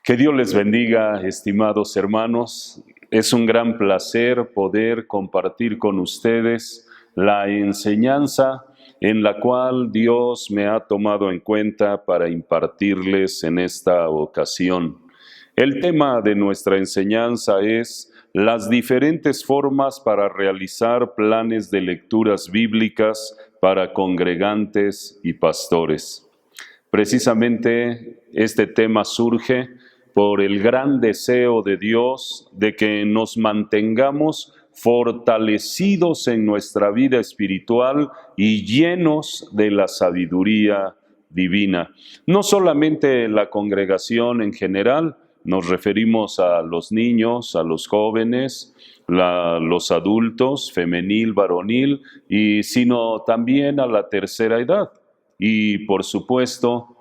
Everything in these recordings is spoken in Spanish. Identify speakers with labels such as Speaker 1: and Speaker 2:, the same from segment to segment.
Speaker 1: Que Dios les bendiga, estimados hermanos. Es un gran placer poder compartir con ustedes la enseñanza en la cual Dios me ha tomado en cuenta para impartirles en esta ocasión. El tema de nuestra enseñanza es las diferentes formas para realizar planes de lecturas bíblicas para congregantes y pastores. Precisamente este tema surge por el gran deseo de Dios de que nos mantengamos fortalecidos en nuestra vida espiritual y llenos de la sabiduría divina. No solamente la congregación en general, nos referimos a los niños, a los jóvenes, los adultos, femenil, varonil, sino también a la tercera edad. Y por supuesto,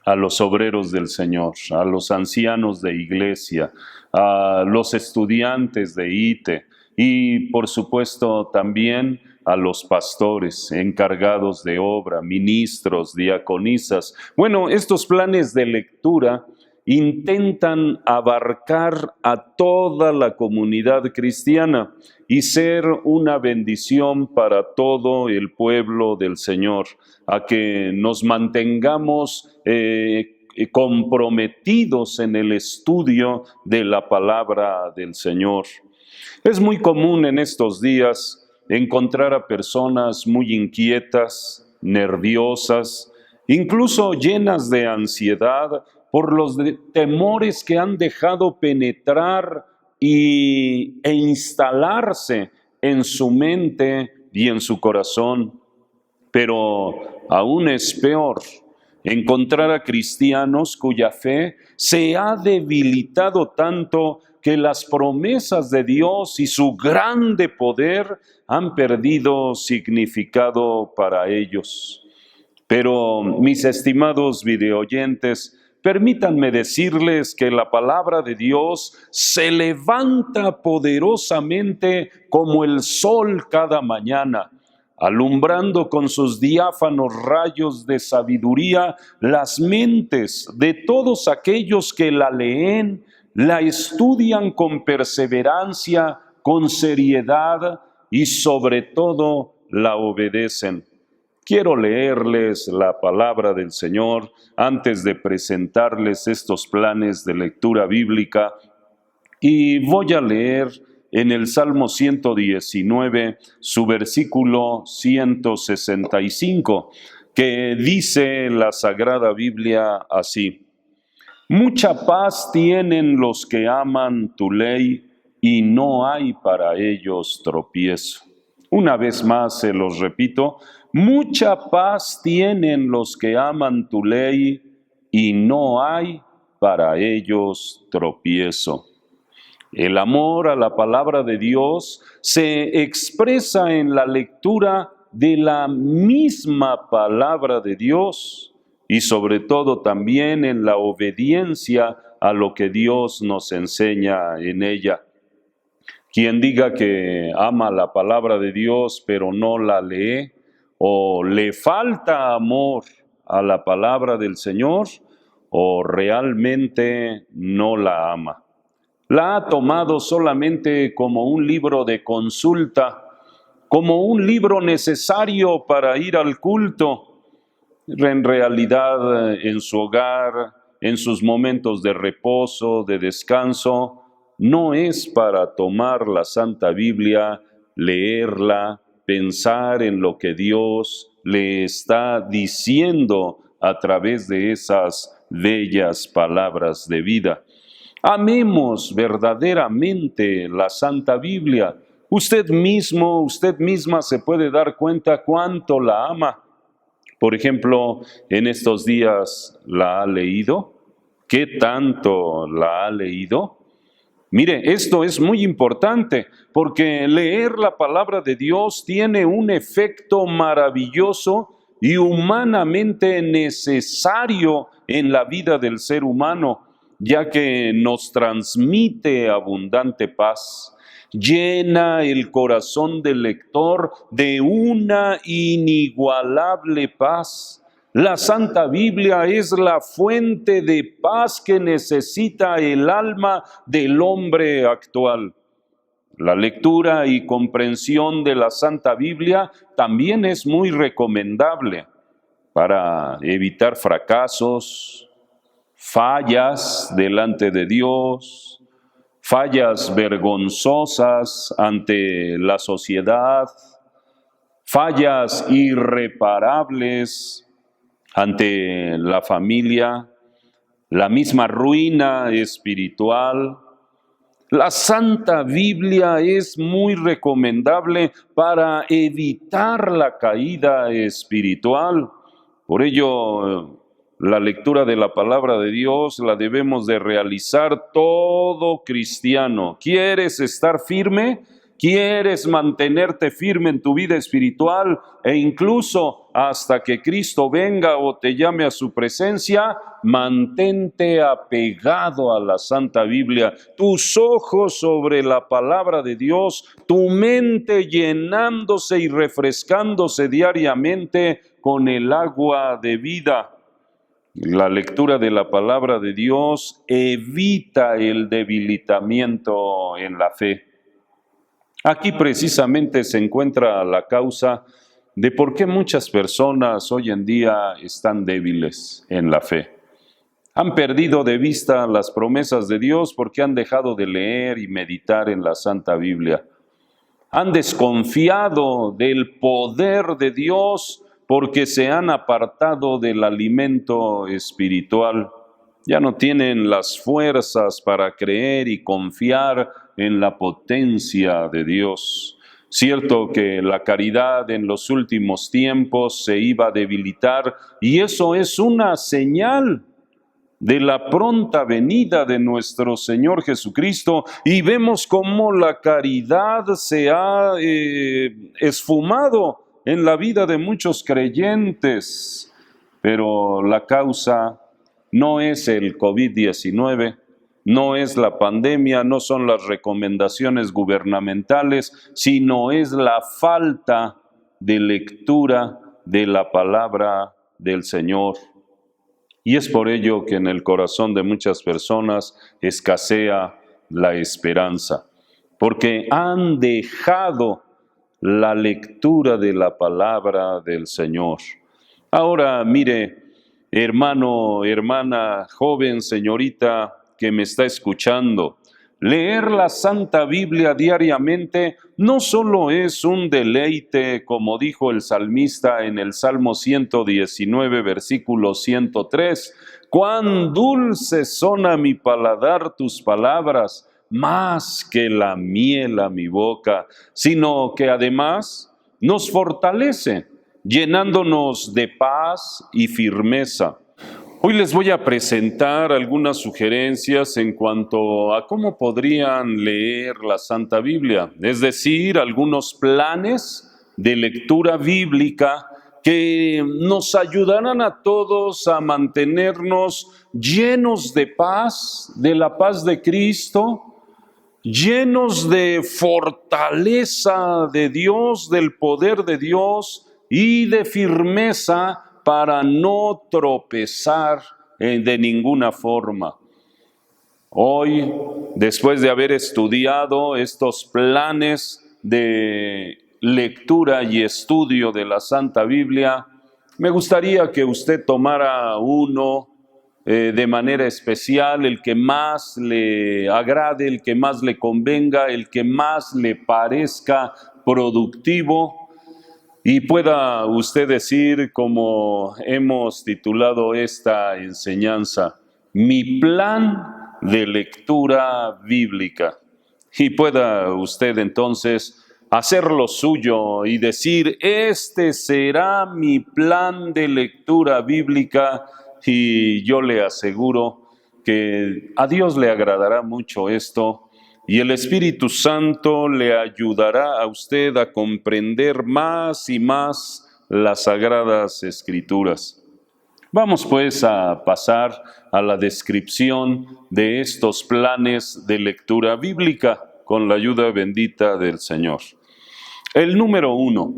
Speaker 1: a los obreros del Señor, a los ancianos de iglesia, a los estudiantes de ITE y por supuesto también a los pastores encargados de obra, ministros, diaconisas. Bueno, estos planes de lectura intentan abarcar a toda la comunidad cristiana y ser una bendición para todo el pueblo del Señor, a que nos mantengamos comprometidos en el estudio de la palabra del Señor. Es muy común en estos días encontrar a personas muy inquietas, nerviosas, incluso llenas de ansiedad por los temores que han dejado penetrar e instalarse en su mente y en su corazón. Pero aún es peor encontrar a cristianos cuya fe se ha debilitado tanto que las promesas de Dios y su grande poder han perdido significado para ellos. Pero, mis estimados videoyentes, permítanme decirles que la palabra de Dios se levanta poderosamente como el sol cada mañana, alumbrando con sus diáfanos rayos de sabiduría las mentes de todos aquellos que la leen, la estudian con perseverancia, con seriedad y sobre todo la obedecen. Quiero leerles la palabra del Señor antes de presentarles estos planes de lectura bíblica y voy a leer en el Salmo 119 su versículo 165, que dice la Sagrada Biblia así: Mucha paz tienen los que aman tu ley y no hay para ellos tropiezo. Una vez más se los repito: mucha paz tienen los que aman tu ley y no hay para ellos tropiezo. El amor a la palabra de Dios se expresa en la lectura de la misma palabra de Dios y sobre todo también en la obediencia a lo que Dios nos enseña en ella. Quien diga que ama la palabra de Dios pero no la lee, o le falta amor a la palabra del Señor, o realmente no la ama. La ha tomado solamente como un libro de consulta, como un libro necesario para ir al culto. En realidad, en su hogar, en sus momentos de reposo, de descanso, no es para tomar la Santa Biblia, leerla, pensar en lo que Dios le está diciendo a través de esas bellas palabras de vida. Amemos verdaderamente la Santa Biblia. Usted mismo, usted misma se puede dar cuenta cuánto la ama. Por ejemplo, en estos días, ¿la ha leído? ¿Qué tanto la ha leído? Mire, esto es muy importante porque leer la palabra de Dios tiene un efecto maravilloso y humanamente necesario en la vida del ser humano, ya que nos transmite abundante paz, llena el corazón del lector de una inigualable paz, La Santa Biblia es la fuente de paz que necesita el alma del hombre actual. La lectura y comprensión de la Santa Biblia también es muy recomendable para evitar fracasos, fallas delante de Dios, fallas vergonzosas ante la sociedad, fallas irreparables ante la familia, la misma ruina espiritual. La Santa Biblia es muy recomendable para evitar la caída espiritual. Por ello, la lectura de la palabra de Dios la debemos de realizar todo cristiano. ¿Quieres estar firme? ¿Quieres mantenerte firme en tu vida espiritual e incluso hasta que Cristo venga o te llame a su presencia? Mantente apegado a la Santa Biblia, tus ojos sobre la palabra de Dios, tu mente llenándose y refrescándose diariamente con el agua de vida. La lectura de la palabra de Dios evita el debilitamiento en la fe. Aquí precisamente se encuentra la causa de por qué muchas personas hoy en día están débiles en la fe. Han perdido de vista las promesas de Dios porque han dejado de leer y meditar en la Santa Biblia. Han desconfiado del poder de Dios porque se han apartado del alimento espiritual. Ya no tienen las fuerzas para creer y confiar en la potencia de Dios. Cierto que la caridad en los últimos tiempos se iba a debilitar y eso es una señal de la pronta venida de nuestro Señor Jesucristo, y vemos cómo la caridad se ha esfumado en la vida de muchos creyentes, pero la causa no es el COVID-19, no es la pandemia, no son las recomendaciones gubernamentales, sino es la falta de lectura de la palabra del Señor. Y es por ello que en el corazón de muchas personas escasea la esperanza, porque han dejado la lectura de la palabra del Señor. Ahora, mire, hermano, hermana, joven, señorita que me está escuchando, leer la Santa Biblia diariamente no solo es un deleite, como dijo el salmista en el Salmo 119, versículo 103, «Cuán dulces son a mi paladar tus palabras, más que la miel a mi boca», sino que además nos fortalece, llenándonos de paz y firmeza. Hoy les voy a presentar algunas sugerencias en cuanto a cómo podrían leer la Santa Biblia, es decir, algunos planes de lectura bíblica que nos ayudarán a todos a mantenernos llenos de paz, de la paz de Cristo, llenos de fortaleza de Dios, del poder de Dios y de firmeza para no tropezar de ninguna forma. Hoy, después de haber estudiado estos planes de lectura y estudio de la Santa Biblia, me gustaría que usted tomara uno de manera especial, el que más le agrade, el que más le convenga, el que más le parezca productivo, y pueda usted decir, como hemos titulado esta enseñanza, mi plan de lectura bíblica. Y pueda usted entonces hacerlo suyo y decir, este será mi plan de lectura bíblica, y yo le aseguro que a Dios le agradará mucho esto, y el Espíritu Santo le ayudará a usted a comprender más y más las Sagradas Escrituras. Vamos pues a pasar a la descripción de estos planes de lectura bíblica con la ayuda bendita del Señor. El número 1,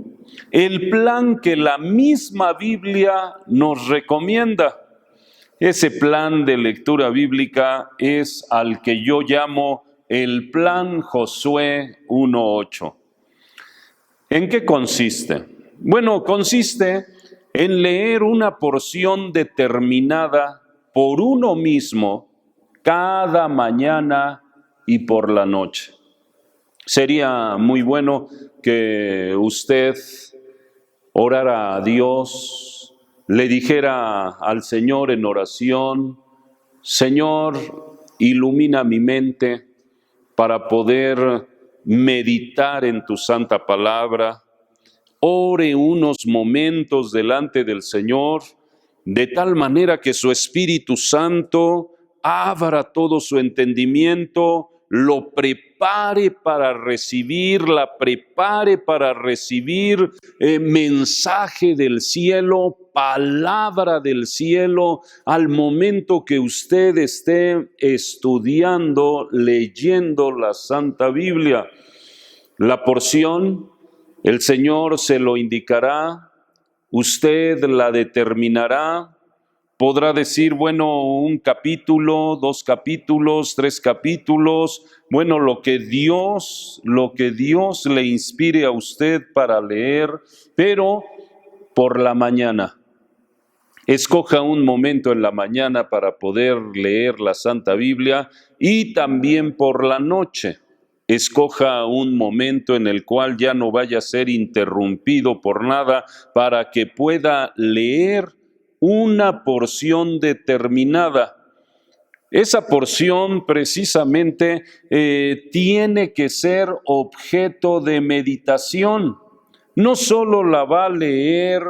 Speaker 1: el plan que la misma Biblia nos recomienda. Ese plan de lectura bíblica es al que yo llamo el plan Josué 1:8. ¿En qué consiste? Bueno, consiste en leer una porción determinada por uno mismo cada mañana y por la noche. Sería muy bueno que usted orara a Dios, le dijera al Señor en oración: Señor, ilumina mi mente para poder meditar en tu santa palabra. Ore unos momentos delante del Señor, de tal manera que su Espíritu Santo abra todo su entendimiento, lo prepare para recibir, la prepare para recibir mensaje del cielo, palabra del cielo, al momento que usted esté estudiando, leyendo la Santa Biblia. La porción, el Señor se lo indicará, usted la determinará. Podrá decir, bueno, un capítulo, 2 capítulos, 3 capítulos, bueno, lo que Dios le inspire a usted para leer, pero por la mañana. Escoja un momento en la mañana para poder leer la Santa Biblia y también por la noche. Escoja un momento en el cual ya no vaya a ser interrumpido por nada para que pueda leer una porción determinada. Esa porción precisamente tiene que ser objeto de meditación. No solo la va a leer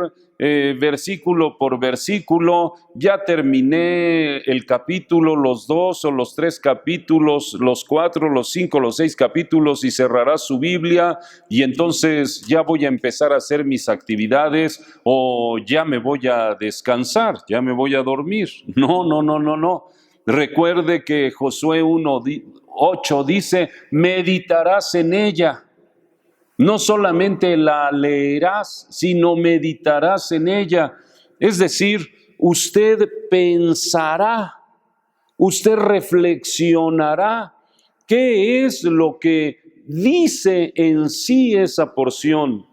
Speaker 1: versículo por versículo, ya terminé el capítulo, los 2 o los 3 capítulos, los 4, los 5, los 6 capítulos y cerrará su Biblia y entonces ya voy a empezar a hacer mis actividades o ya me voy a descansar, ya me voy a dormir. No. Recuerde que Josué 1:8 dice, meditarás en ella. No solamente la leerás, sino meditarás en ella. Es decir, usted pensará, usted reflexionará qué es lo que dice en sí esa porción.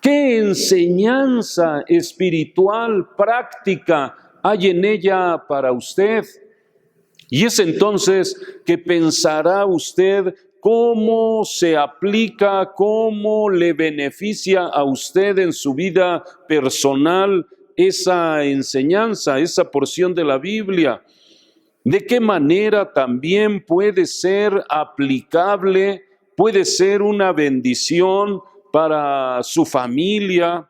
Speaker 1: ¿Qué enseñanza espiritual, práctica hay en ella para usted? Y es entonces que pensará usted cómo se aplica, cómo le beneficia a usted en su vida personal esa enseñanza, esa porción de la Biblia. De qué manera también puede ser aplicable, puede ser una bendición para su familia,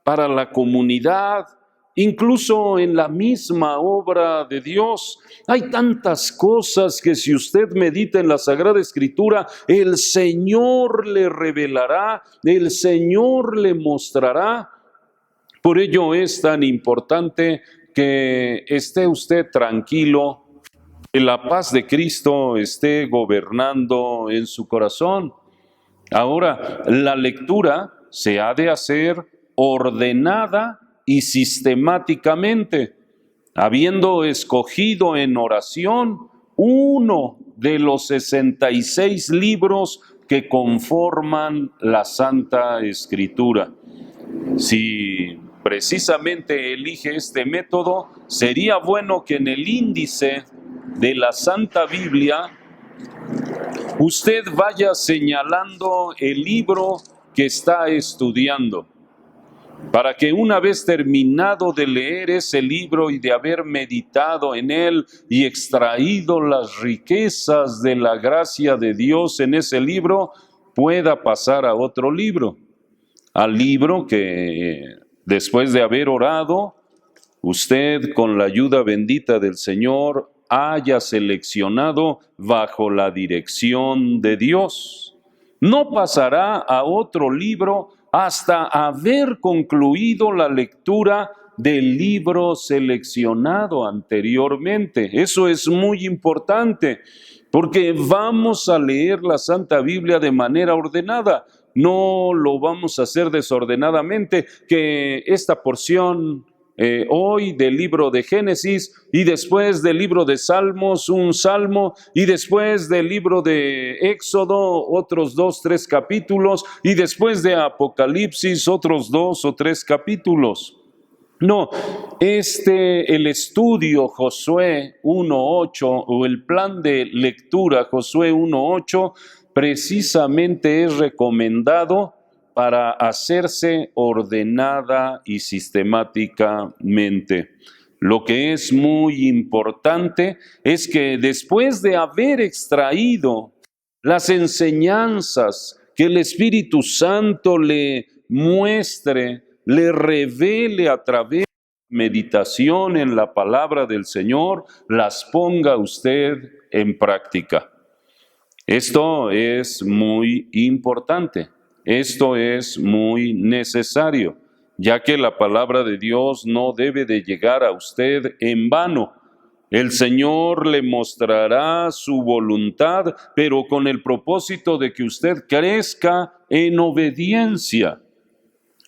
Speaker 1: para la comunidad, incluso en la misma obra de Dios. Hay tantas cosas que si usted medita en la Sagrada Escritura, el Señor le revelará, el Señor le mostrará. Por ello es tan importante que esté usted tranquilo, que la paz de Cristo esté gobernando en su corazón. Ahora, la lectura se ha de hacer ordenada y sistemáticamente, habiendo escogido en oración uno de los 66 libros que conforman la Santa Escritura. Si precisamente elige este método, sería bueno que en el índice de la Santa Biblia usted vaya señalando el libro que está estudiando, para que una vez terminado de leer ese libro y de haber meditado en él y extraído las riquezas de la gracia de Dios en ese libro, pueda pasar a otro libro, al libro que después de haber orado, usted con la ayuda bendita del Señor haya seleccionado bajo la dirección de Dios. No pasará a otro libro hasta haber concluido la lectura del libro seleccionado anteriormente. Eso es muy importante, porque vamos a leer la Santa Biblia de manera ordenada. no lo vamos a hacer desordenadamente, que esta porción hoy del libro de Génesis y después del libro de Salmos, un salmo, y después del libro de Éxodo, otros 2, 3 capítulos, y después de Apocalipsis, otros 2 o 3 capítulos. No, el estudio Josué 1:8 o el plan de lectura Josué 1:8 precisamente es recomendado para hacerse ordenada y sistemáticamente. Lo que es muy importante es que después de haber extraído las enseñanzas que el Espíritu Santo le muestre, le revele a través de meditación en la palabra del Señor, las ponga usted en práctica. Esto es muy importante, esto es muy necesario, ya que la palabra de Dios no debe de llegar a usted en vano. El Señor le mostrará su voluntad, pero con el propósito de que usted crezca en obediencia.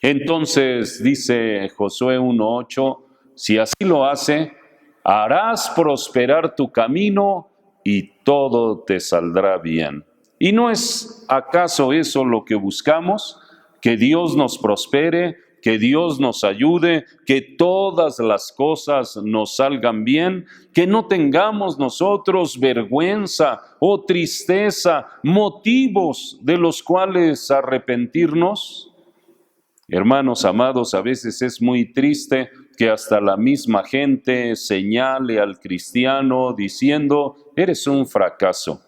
Speaker 1: Entonces, dice Josué 1:8, si así lo hace, harás prosperar tu camino y todo te saldrá bien. ¿Y no es acaso eso lo que buscamos? Que Dios nos prospere, que Dios nos ayude, que todas las cosas nos salgan bien, que no tengamos nosotros vergüenza o tristeza, motivos de los cuales arrepentirnos. Hermanos amados, a veces es muy triste que hasta la misma gente señale al cristiano diciendo, eres un fracaso.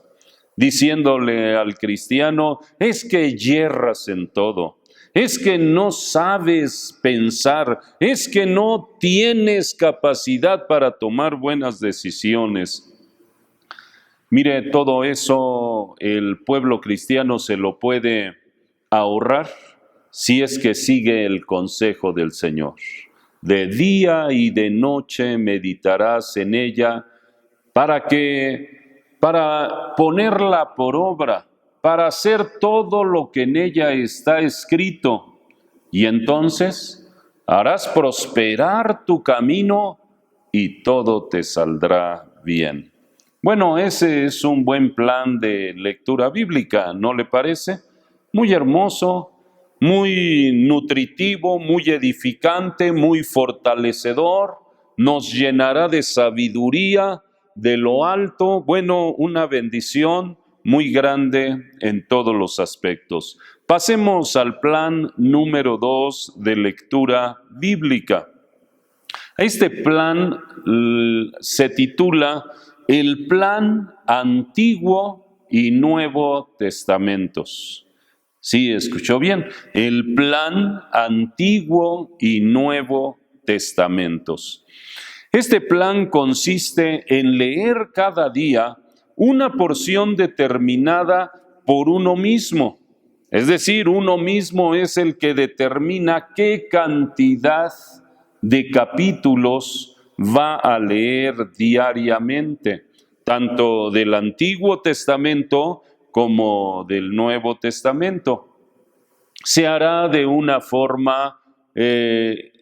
Speaker 1: Diciéndole al cristiano, es que yerras en todo, es que no sabes pensar, es que no tienes capacidad para tomar buenas decisiones. Mire, todo eso el pueblo cristiano se lo puede ahorrar si es que sigue el consejo del Señor. De día y de noche meditarás en ella para ponerla por obra, para hacer todo lo que en ella está escrito. Y entonces harás prosperar tu camino y todo te saldrá bien. Bueno, ese es un buen plan de lectura bíblica, ¿no le parece? Muy hermoso, muy nutritivo, muy edificante, muy fortalecedor, nos llenará de sabiduría de lo alto, bueno, una bendición muy grande en todos los aspectos. Pasemos al plan número 2 de lectura bíblica. Este plan se titula el plan Antiguo y Nuevo Testamentos. Sí, escuchó bien, el plan Antiguo y Nuevo Testamentos. Este plan consiste en leer cada día una porción determinada por uno mismo. Es decir, uno mismo es el que determina qué cantidad de capítulos va a leer diariamente, tanto del Antiguo Testamento como del Nuevo Testamento. Se hará de una forma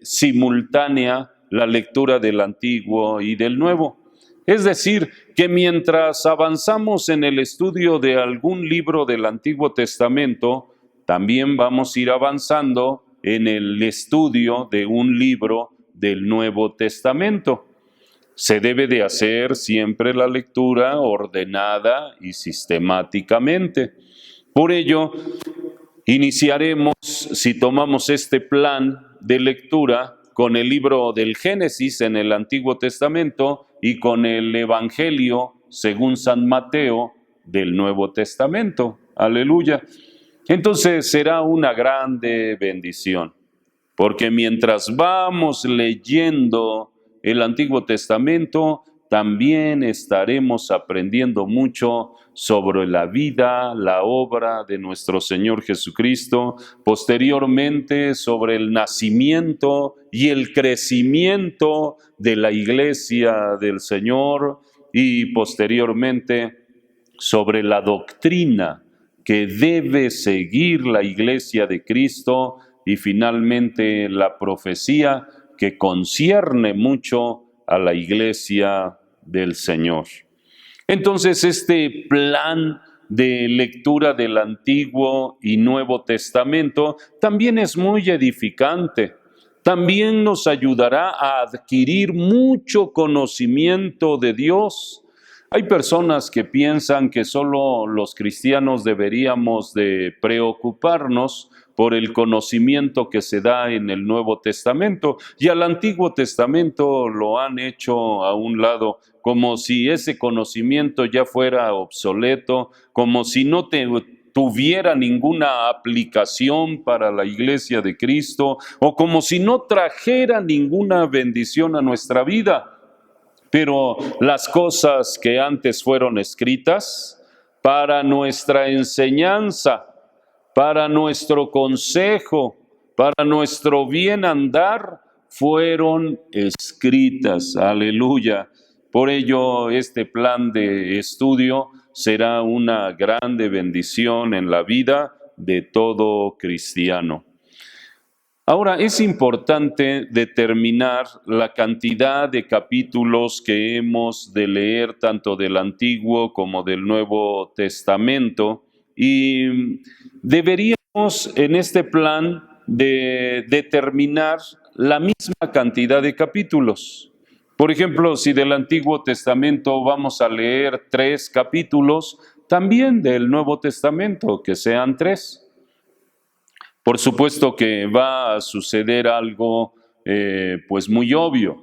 Speaker 1: simultánea la lectura del Antiguo y del Nuevo. Es decir, que mientras avanzamos en el estudio de algún libro del Antiguo Testamento, también vamos a ir avanzando en el estudio de un libro del Nuevo Testamento. Se debe de hacer siempre la lectura ordenada y sistemáticamente. Por ello, iniciaremos, si tomamos este plan de lectura, con el libro del Génesis en el Antiguo Testamento y con el Evangelio según San Mateo del Nuevo Testamento. Aleluya. Entonces será una grande bendición, porque mientras vamos leyendo el Antiguo Testamento, también estaremos aprendiendo mucho sobre la vida, la obra de nuestro Señor Jesucristo, posteriormente sobre el nacimiento y el crecimiento de la Iglesia del Señor y posteriormente sobre la doctrina que debe seguir la Iglesia de Cristo, y finalmente la profecía que concierne mucho a la Iglesia del Señor. Entonces, este plan de lectura del Antiguo y Nuevo Testamento también es muy edificante. También nos ayudará a adquirir mucho conocimiento de Dios. Hay personas que piensan que solo los cristianos deberíamos de preocuparnos por el conocimiento que se da en el Nuevo Testamento, y al Antiguo Testamento lo han hecho a un lado, como si ese conocimiento ya fuera obsoleto, como si no tuviera ninguna aplicación para la Iglesia de Cristo, o como si no trajera ninguna bendición a nuestra vida. Pero las cosas que antes fueron escritas para nuestra enseñanza, para nuestro consejo, para nuestro bien andar, fueron escritas. Aleluya. Por ello, este plan de estudio será una grande bendición en la vida de todo cristiano. Ahora, es importante determinar la cantidad de capítulos que hemos de leer tanto del Antiguo como del Nuevo Testamento, y deberíamos en este plan de determinar la misma cantidad de capítulos. Por ejemplo, si del Antiguo Testamento vamos a leer 3 capítulos, también del Nuevo Testamento que sean 3. Por supuesto que va a suceder algo pues muy obvio,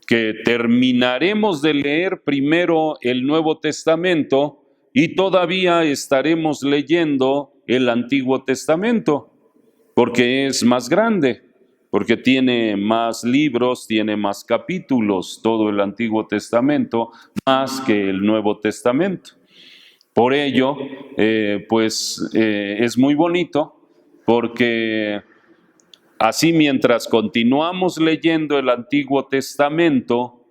Speaker 1: que terminaremos de leer primero el Nuevo Testamento y todavía estaremos leyendo el Antiguo Testamento, porque es más grande, porque tiene más libros, tiene más capítulos, todo el Antiguo Testamento, más que el Nuevo Testamento. Por ello, es muy bonito, porque así mientras continuamos leyendo el Antiguo Testamento,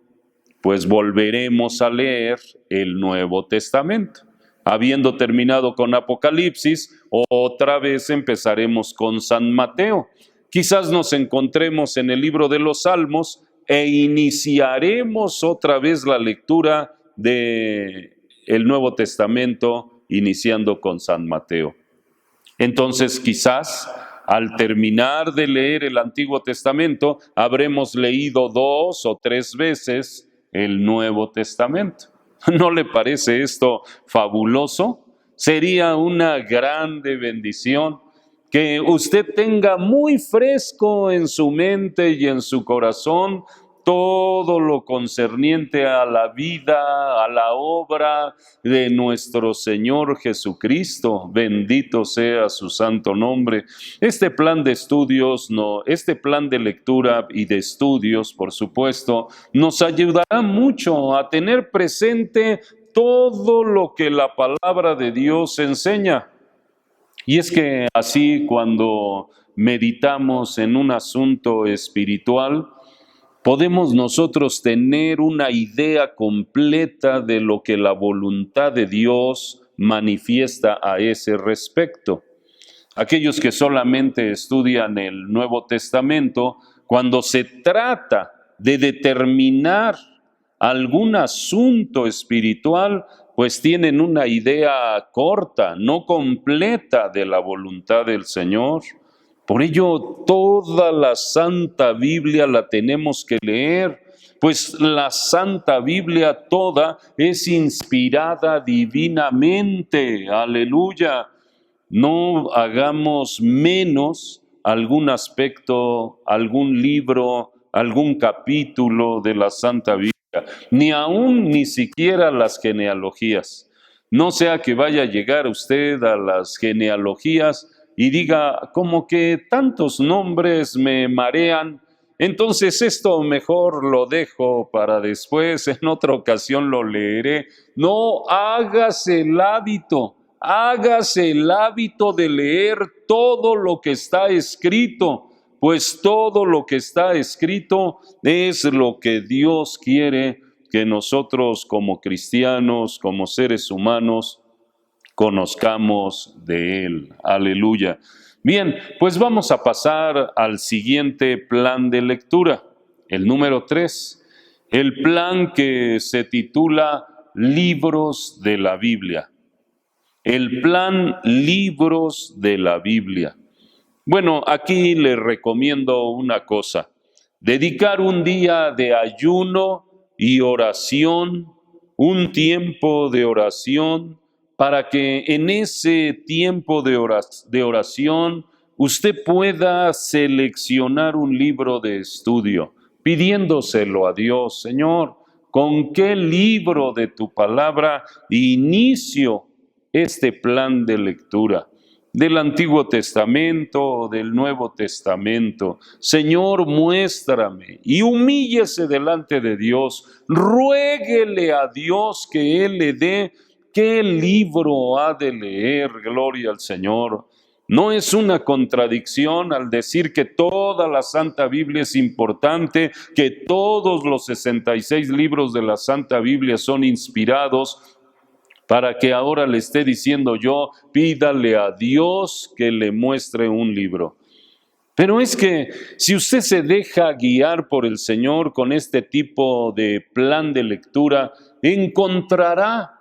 Speaker 1: pues volveremos a leer el Nuevo Testamento. Habiendo terminado con Apocalipsis, otra vez empezaremos con San Mateo. Quizás nos encontremos en el libro de los Salmos e iniciaremos otra vez la lectura del Nuevo Testamento, iniciando con San Mateo. Entonces, quizás al terminar de leer el Antiguo Testamento, habremos leído 2 o 3 veces el Nuevo Testamento. ¿No le parece esto fabuloso? Sería una grande bendición que usted tenga muy fresco en su mente y en su corazón todo lo concerniente a la vida, a la obra de nuestro Señor Jesucristo. Bendito sea su santo nombre. Este plan de estudios, este plan de lectura y de estudios, por supuesto, nos ayudará mucho a tener presente todo lo que la palabra de Dios enseña. Y es que así, cuando meditamos en un asunto espiritual, podemos nosotros tener una idea completa de lo que la voluntad de Dios manifiesta a ese respecto. Aquellos que solamente estudian el Nuevo Testamento, cuando se trata de determinar algún asunto espiritual, pues tienen una idea corta, no completa de la voluntad del Señor. Por ello, toda la Santa Biblia la tenemos que leer, pues la Santa Biblia toda es inspirada divinamente. Aleluya. No hagamos menos algún aspecto, algún libro, algún capítulo de la Santa Biblia, ni siquiera las genealogías. No sea que vaya a llegar usted a las genealogías y diga, como que tantos nombres me marean, entonces esto mejor lo dejo para después, en otra ocasión lo leeré. No, hágase el hágase el hábito de leer todo lo que está escrito, pues todo lo que está escrito es lo que Dios quiere que nosotros como cristianos, como seres humanos, conozcamos de Él. Aleluya. Bien, pues vamos a pasar al siguiente plan de lectura, el número 3, el plan que se titula Libros de la Biblia. El plan Libros de la Biblia. Bueno, aquí les recomiendo una cosa: dedicar un día de ayuno y oración, un tiempo de oración, para que en ese tiempo de oración usted pueda seleccionar un libro de estudio, pidiéndoselo a Dios. Señor, ¿con qué libro de tu palabra inicio este plan de lectura? Del Antiguo Testamento o del Nuevo Testamento. Señor, muéstrame, y humíllese delante de Dios, ruéguele a Dios que Él le dé qué libro ha de leer. Gloria al Señor. No es una contradicción al decir que toda la Santa Biblia es importante, que todos los 66 libros de la Santa Biblia son inspirados, para que ahora le esté diciendo yo, pídale a Dios que le muestre un libro. Pero es que si usted se deja guiar por el Señor con este tipo de plan de lectura, encontrará,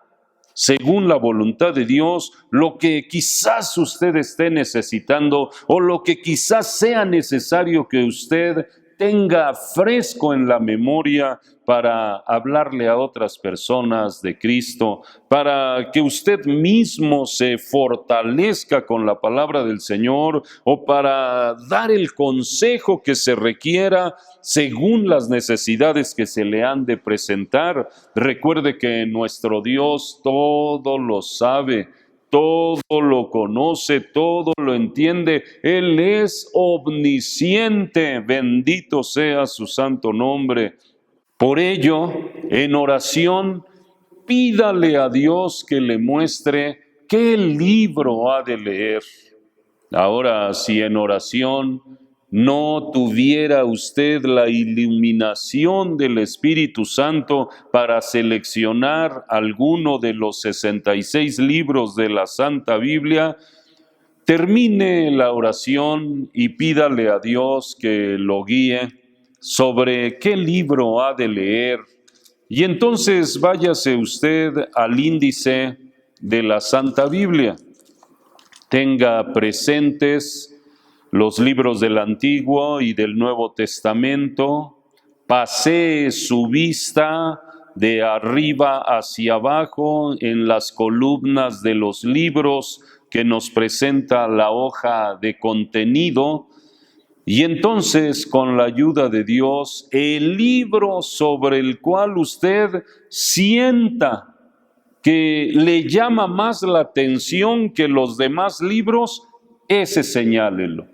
Speaker 1: según la voluntad de Dios, lo que quizás usted esté necesitando o lo que quizás sea necesario que usted tenga fresco en la memoria para hablarle a otras personas de Cristo, para que usted mismo se fortalezca con la palabra del Señor o para dar el consejo que se requiera según las necesidades que se le han de presentar. Recuerde que nuestro Dios todo lo sabe, todo lo conoce, todo lo entiende. Él es omnisciente, bendito sea su santo nombre. Por ello, en oración, pídale a Dios que le muestre qué libro ha de leer. Ahora, si en oración no tuviera usted la iluminación del Espíritu Santo para seleccionar alguno de los 66 libros de la Santa Biblia, termine la oración y pídale a Dios que lo guíe sobre qué libro ha de leer. Y entonces váyase usted al índice de la Santa Biblia. Tenga presentes los libros del Antiguo y del Nuevo Testamento, pasee su vista de arriba hacia abajo en las columnas de los libros que nos presenta la hoja de contenido, y entonces, con la ayuda de Dios, el libro sobre el cual usted sienta que le llama más la atención que los demás libros, ese señálelo.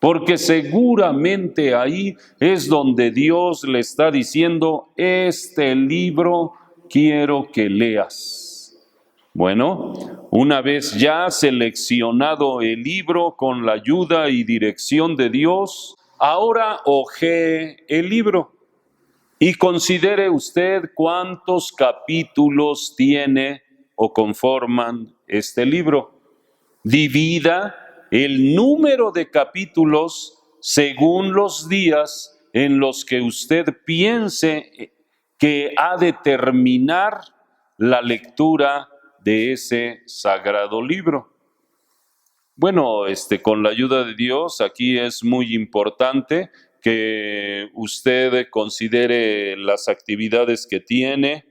Speaker 1: Porque seguramente ahí es donde Dios le está diciendo, este libro quiero que leas. Bueno, una vez ya seleccionado el libro con la ayuda y dirección de Dios, ahora hojee el libro y considere usted cuántos capítulos tiene o conforman este libro. Divida el número de capítulos según los días en los que usted piense que ha de terminar la lectura de ese sagrado libro. Bueno, con la ayuda de Dios, aquí es muy importante que usted considere las actividades que tiene,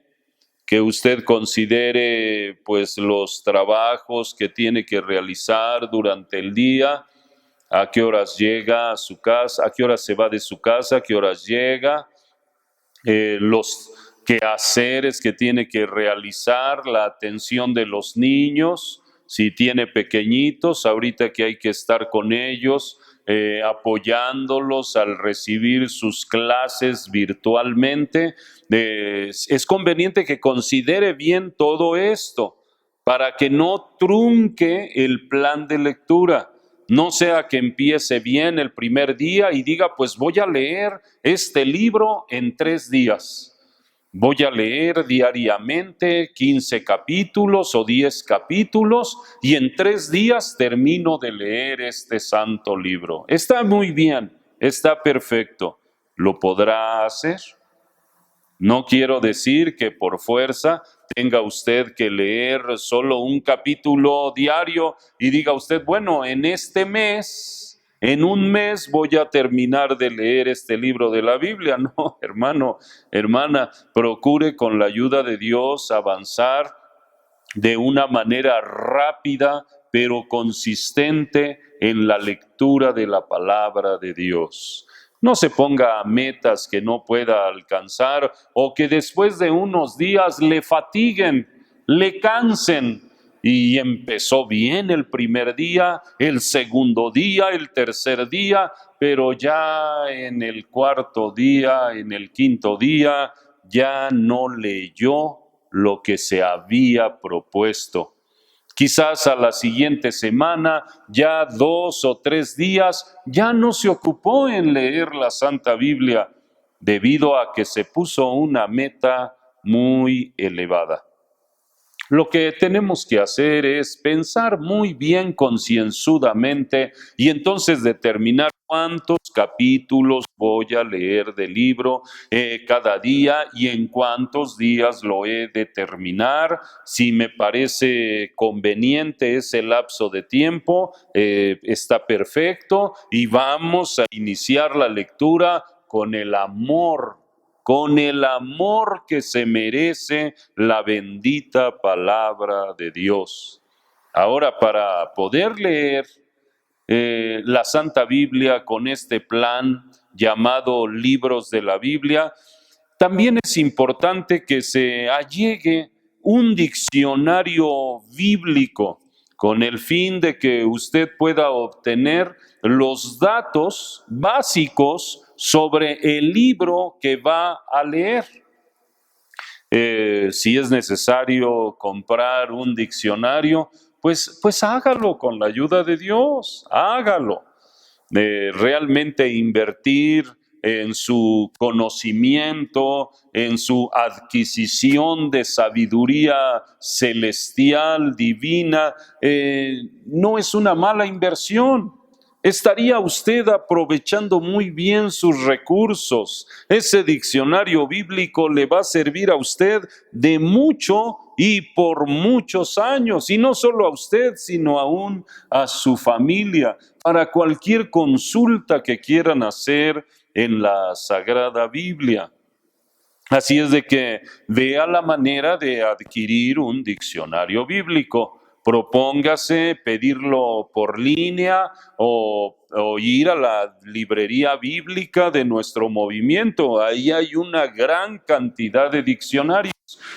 Speaker 1: que usted considere pues los trabajos que tiene que realizar durante el día, a qué horas llega a su casa, a qué horas se va de su casa, a qué horas llega, los quehaceres que tiene que realizar, la atención de los niños, si tiene pequeñitos, ahorita que hay que estar con ellos, apoyándolos al recibir sus clases virtualmente. Es conveniente que considere bien todo esto para que no trunque el plan de lectura. No sea que empiece bien el primer día y diga, pues voy a leer este libro en 3 días. Voy a leer diariamente 15 capítulos o 10 capítulos y en 3 días termino de leer este santo libro. Está muy bien, está perfecto. ¿Lo podrá hacer? No quiero decir que por fuerza tenga usted que leer solo un capítulo diario y diga usted, bueno, en este mes, en un mes voy a terminar de leer este libro de la Biblia. No, hermano, hermana, procure con la ayuda de Dios avanzar de una manera rápida, pero consistente en la lectura de la palabra de Dios. No se ponga metas que no pueda alcanzar o que después de unos días le fatiguen, le cansen. Y empezó bien el primer día, el segundo día, el tercer día, pero ya en el cuarto día, en el quinto día, ya no leyó lo que se había propuesto. Quizás a la siguiente semana, ya 2 o 3 días, ya no se ocupó en leer la Santa Biblia debido a que se puso una meta muy elevada. Lo que tenemos que hacer es pensar muy bien concienzudamente y entonces determinar cuántos capítulos voy a leer del libro cada día y en cuántos días lo he de terminar. Si me parece conveniente ese lapso de tiempo, está perfecto y vamos a iniciar la lectura con el amor que se merece la bendita palabra de Dios. Ahora, para poder leer la Santa Biblia con este plan llamado Libros de la Biblia, también es importante que se allegue un diccionario bíblico con el fin de que usted pueda obtener los datos básicos sobre el libro que va a leer. Si es necesario comprar un diccionario, pues hágalo con la ayuda de Dios, hágalo. Realmente invertir en su conocimiento, en su adquisición de sabiduría celestial, divina, no es una mala inversión. Estaría usted aprovechando muy bien sus recursos. Ese diccionario bíblico le va a servir a usted de mucho y por muchos años, y no solo a usted, sino aún a su familia, para cualquier consulta que quieran hacer en la Sagrada Biblia. Así es de que vea la manera de adquirir un diccionario bíblico. Propóngase pedirlo por línea o ir a la librería bíblica de nuestro movimiento. Ahí hay una gran cantidad de diccionarios.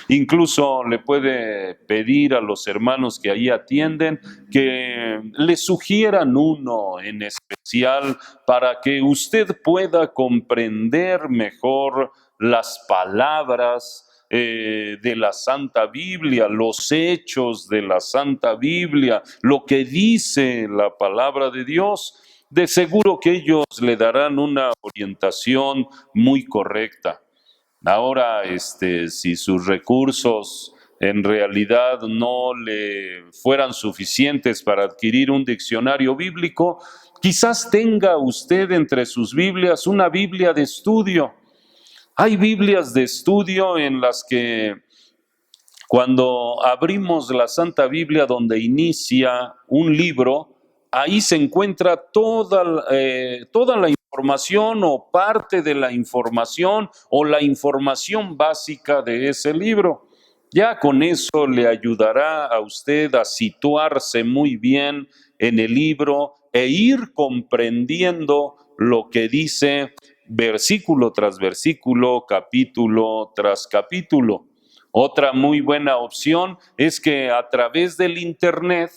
Speaker 1: Incluso le puede pedir a los hermanos que ahí atienden que le sugieran uno en especial para que usted pueda comprender mejor las palabras de la Santa Biblia, los hechos de la Santa Biblia, lo que dice la palabra de Dios. De seguro que ellos le darán una orientación muy correcta. Ahora, si sus recursos en realidad no le fueran suficientes para adquirir un diccionario bíblico, quizás tenga usted entre sus Biblias una Biblia de estudio. Hay Biblias de estudio en las que cuando abrimos la Santa Biblia donde inicia un libro, ahí se encuentra toda la información o parte de la información o la información básica de ese libro. Ya con eso le ayudará a usted a situarse muy bien en el libro e ir comprendiendo lo que dice versículo tras versículo, capítulo tras capítulo. Otra muy buena opción es que a través del internet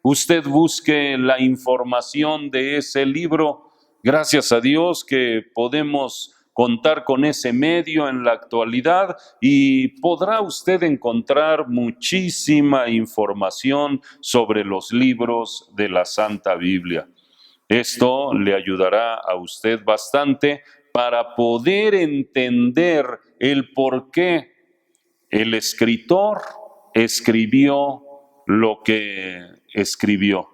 Speaker 1: usted busque la información de ese libro. Gracias a Dios que podemos contar con ese medio en la actualidad y podrá usted encontrar muchísima información sobre los libros de la Santa Biblia. Esto le ayudará a usted bastante para poder entender el por qué el escritor escribió lo que escribió,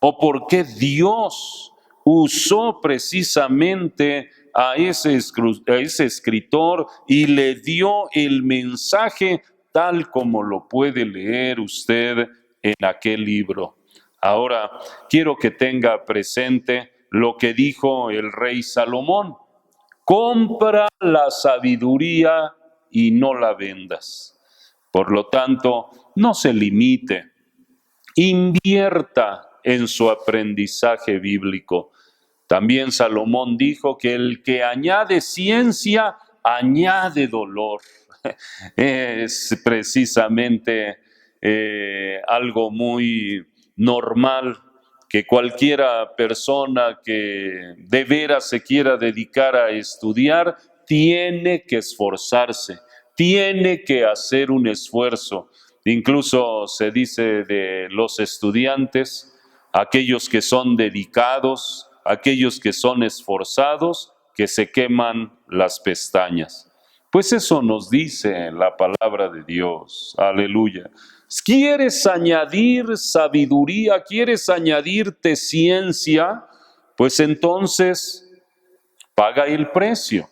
Speaker 1: o por qué Dios usó precisamente a ese escritor y le dio el mensaje tal como lo puede leer usted en aquel libro. Ahora, quiero que tenga presente lo que dijo el rey Salomón: compra la sabiduría y no la vendas. Por lo tanto, no se limite, invierta en su aprendizaje bíblico. También Salomón dijo que el que añade ciencia, añade dolor. Es precisamente algo muy normal que cualquiera persona que de veras se quiera dedicar a estudiar tiene que esforzarse, tiene que hacer un esfuerzo. Incluso se dice de los estudiantes, aquellos que son dedicados, aquellos que son esforzados, que se queman las pestañas. Pues eso nos dice la palabra de Dios. Aleluya. ¿Quieres añadir sabiduría? ¿Quieres añadirte ciencia? Pues entonces paga el precio.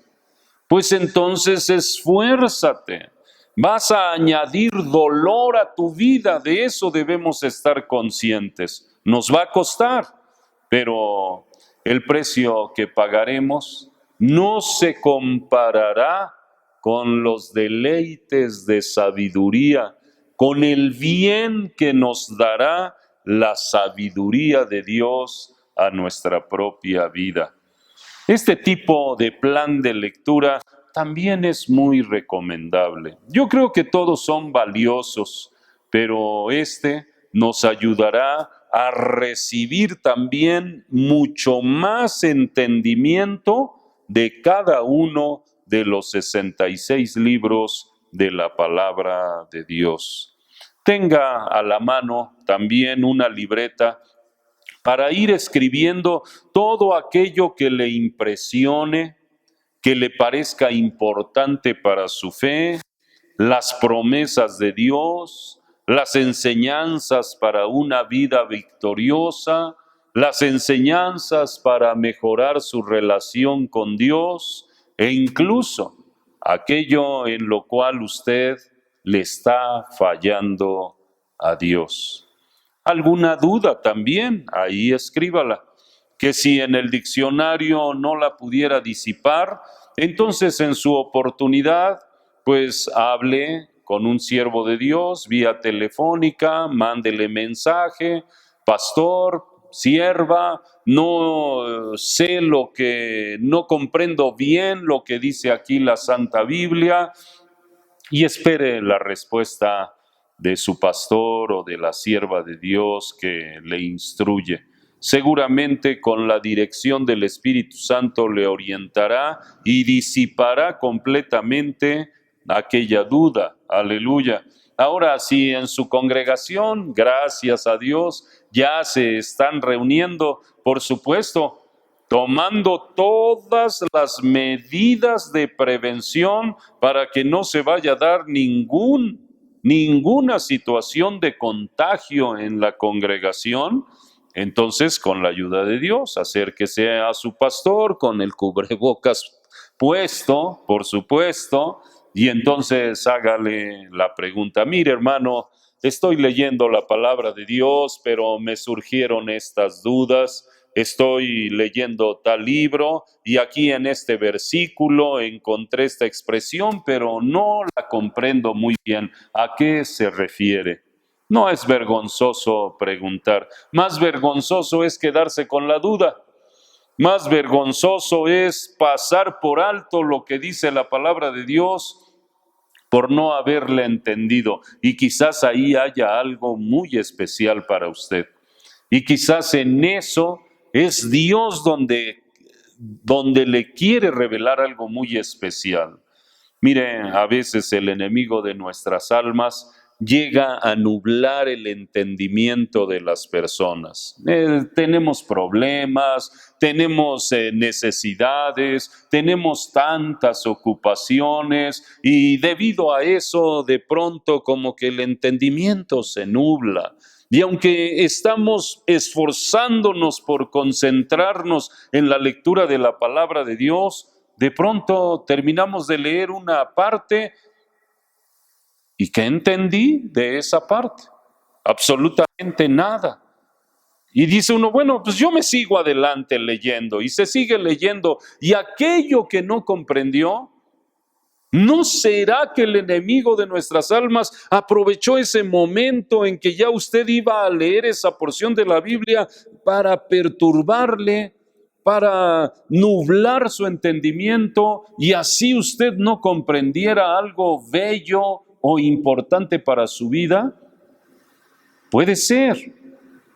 Speaker 1: Pues entonces esfuérzate. Vas a añadir dolor a tu vida, de eso debemos estar conscientes. Nos va a costar, pero el precio que pagaremos no se comparará con los deleites de sabiduría, con el bien que nos dará la sabiduría de Dios a nuestra propia vida. Este tipo de plan de lectura también es muy recomendable. Yo creo que todos son valiosos, pero este nos ayudará a recibir también mucho más entendimiento de cada uno de los 66 libros de la palabra de Dios. Tenga a la mano también una libreta para ir escribiendo todo aquello que le impresione, que le parezca importante para su fe, las promesas de Dios, las enseñanzas para una vida victoriosa, las enseñanzas para mejorar su relación con Dios e incluso aquello en lo cual usted le está fallando a Dios. ¿Alguna duda también? Ahí escríbala. Que si en el diccionario no la pudiera disipar, entonces en su oportunidad, pues hable con un siervo de Dios vía telefónica, mándele mensaje: pastor, sierva, no sé no comprendo bien lo que dice aquí la Santa Biblia, y espere la respuesta de su pastor o de la sierva de Dios que le instruye. Seguramente con la dirección del Espíritu Santo le orientará y disipará completamente aquella duda. Aleluya. Ahora, si en su congregación, gracias a Dios, ya se están reuniendo, por supuesto, tomando todas las medidas de prevención para que no se vaya a dar ninguna situación de contagio en la congregación. Entonces, con la ayuda de Dios, acérquese a su pastor con el cubrebocas puesto, por supuesto, y entonces hágale la pregunta: mire, hermano, estoy leyendo la palabra de Dios, pero me surgieron estas dudas. Estoy leyendo tal libro y aquí en este versículo encontré esta expresión, pero no la comprendo muy bien. ¿A qué se refiere? No es vergonzoso preguntar. Más vergonzoso es quedarse con la duda. Más vergonzoso es pasar por alto lo que dice la palabra de Dios por no haberle entendido. Y quizás ahí haya algo muy especial para usted. Y quizás en eso es Dios donde le quiere revelar algo muy especial. Mire, a veces el enemigo de nuestras almas llega a nublar el entendimiento de las personas. Tenemos problemas, tenemos necesidades, tenemos tantas ocupaciones y debido a eso de pronto como que el entendimiento se nubla. Y aunque estamos esforzándonos por concentrarnos en la lectura de la palabra de Dios, de pronto terminamos de leer una parte. ¿Y qué entendí de esa parte? Absolutamente nada. Y dice uno, bueno, pues yo me sigo adelante leyendo y se sigue leyendo. Y aquello que no comprendió, ¿no será que el enemigo de nuestras almas aprovechó ese momento en que ya usted iba a leer esa porción de la Biblia para perturbarle, para nublar su entendimiento y así usted no comprendiera algo bello o importante para su vida? Puede ser.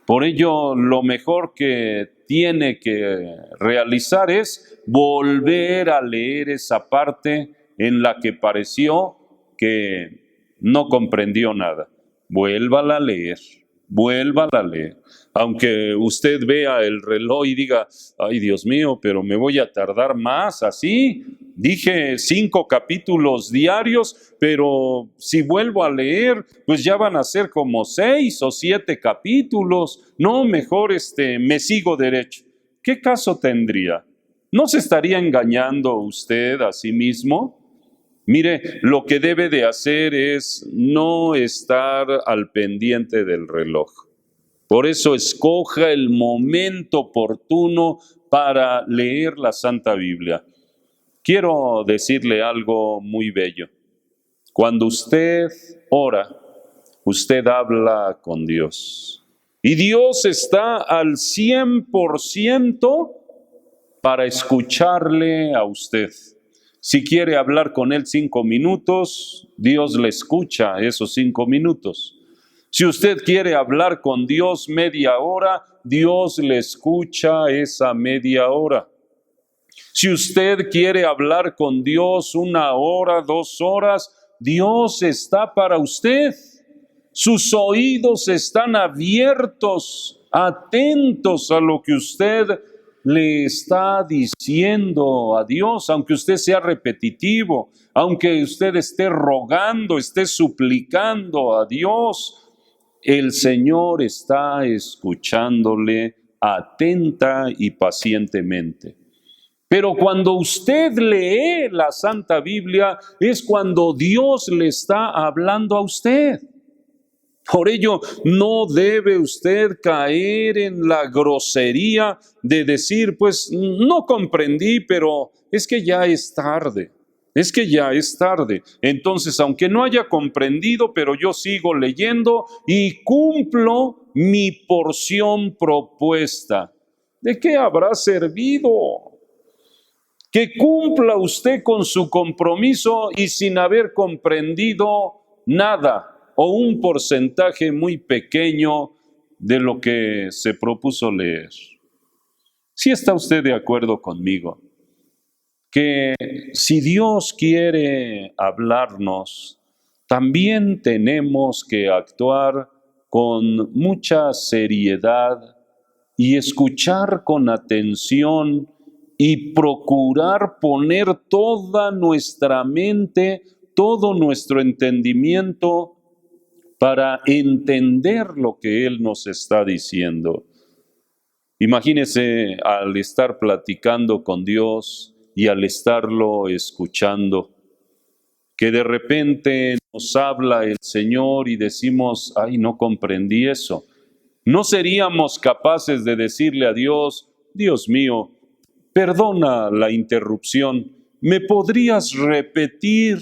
Speaker 1: Por ello, lo mejor que tiene que realizar es volver a leer esa parte en la que pareció que no comprendió nada. Vuélvala a leer, vuélvala a leer. Aunque usted vea el reloj y diga, ay Dios mío, pero me voy a tardar más así. Dije 5 capítulos diarios, pero si vuelvo a leer, pues ya van a ser como 6 o 7 capítulos. No, mejor me sigo derecho. ¿Qué caso tendría? ¿No se estaría engañando usted a sí mismo? Mire, lo que debe de hacer es no estar al pendiente del reloj. Por eso escoja el momento oportuno para leer la Santa Biblia. Quiero decirle algo muy bello. Cuando usted ora, usted habla con Dios. Y Dios está al 100% para escucharle a usted. Si quiere hablar con Él 5 minutos, Dios le escucha esos 5 minutos. Si usted quiere hablar con Dios media hora, Dios le escucha esa media hora. Si usted quiere hablar con Dios 1 hora, 2 horas, Dios está para usted. Sus oídos están abiertos, atentos a lo que usted le está diciendo a Dios, aunque usted sea repetitivo, aunque usted esté rogando, esté suplicando a Dios. El Señor está escuchándole atenta y pacientemente. Pero cuando usted lee la Santa Biblia, es cuando Dios le está hablando a usted. Por ello, no debe usted caer en la grosería de decir, pues no comprendí, pero es que ya es tarde. Es que ya es tarde. Entonces, aunque no haya comprendido, pero yo sigo leyendo y cumplo mi porción propuesta. ¿De qué habrá servido? Que cumpla usted con su compromiso y sin haber comprendido nada o un porcentaje muy pequeño de lo que se propuso leer. ¿Sí está usted de acuerdo conmigo? Que si Dios quiere hablarnos, también tenemos que actuar con mucha seriedad y escuchar con atención y procurar poner toda nuestra mente, todo nuestro entendimiento para entender lo que Él nos está diciendo. Imagínese al estar platicando con Dios y al estarlo escuchando, que de repente nos habla el Señor y decimos, ay, no comprendí eso. ¿No seríamos capaces de decirle a Dios, Dios mío, perdona la interrupción, ¿me podrías repetir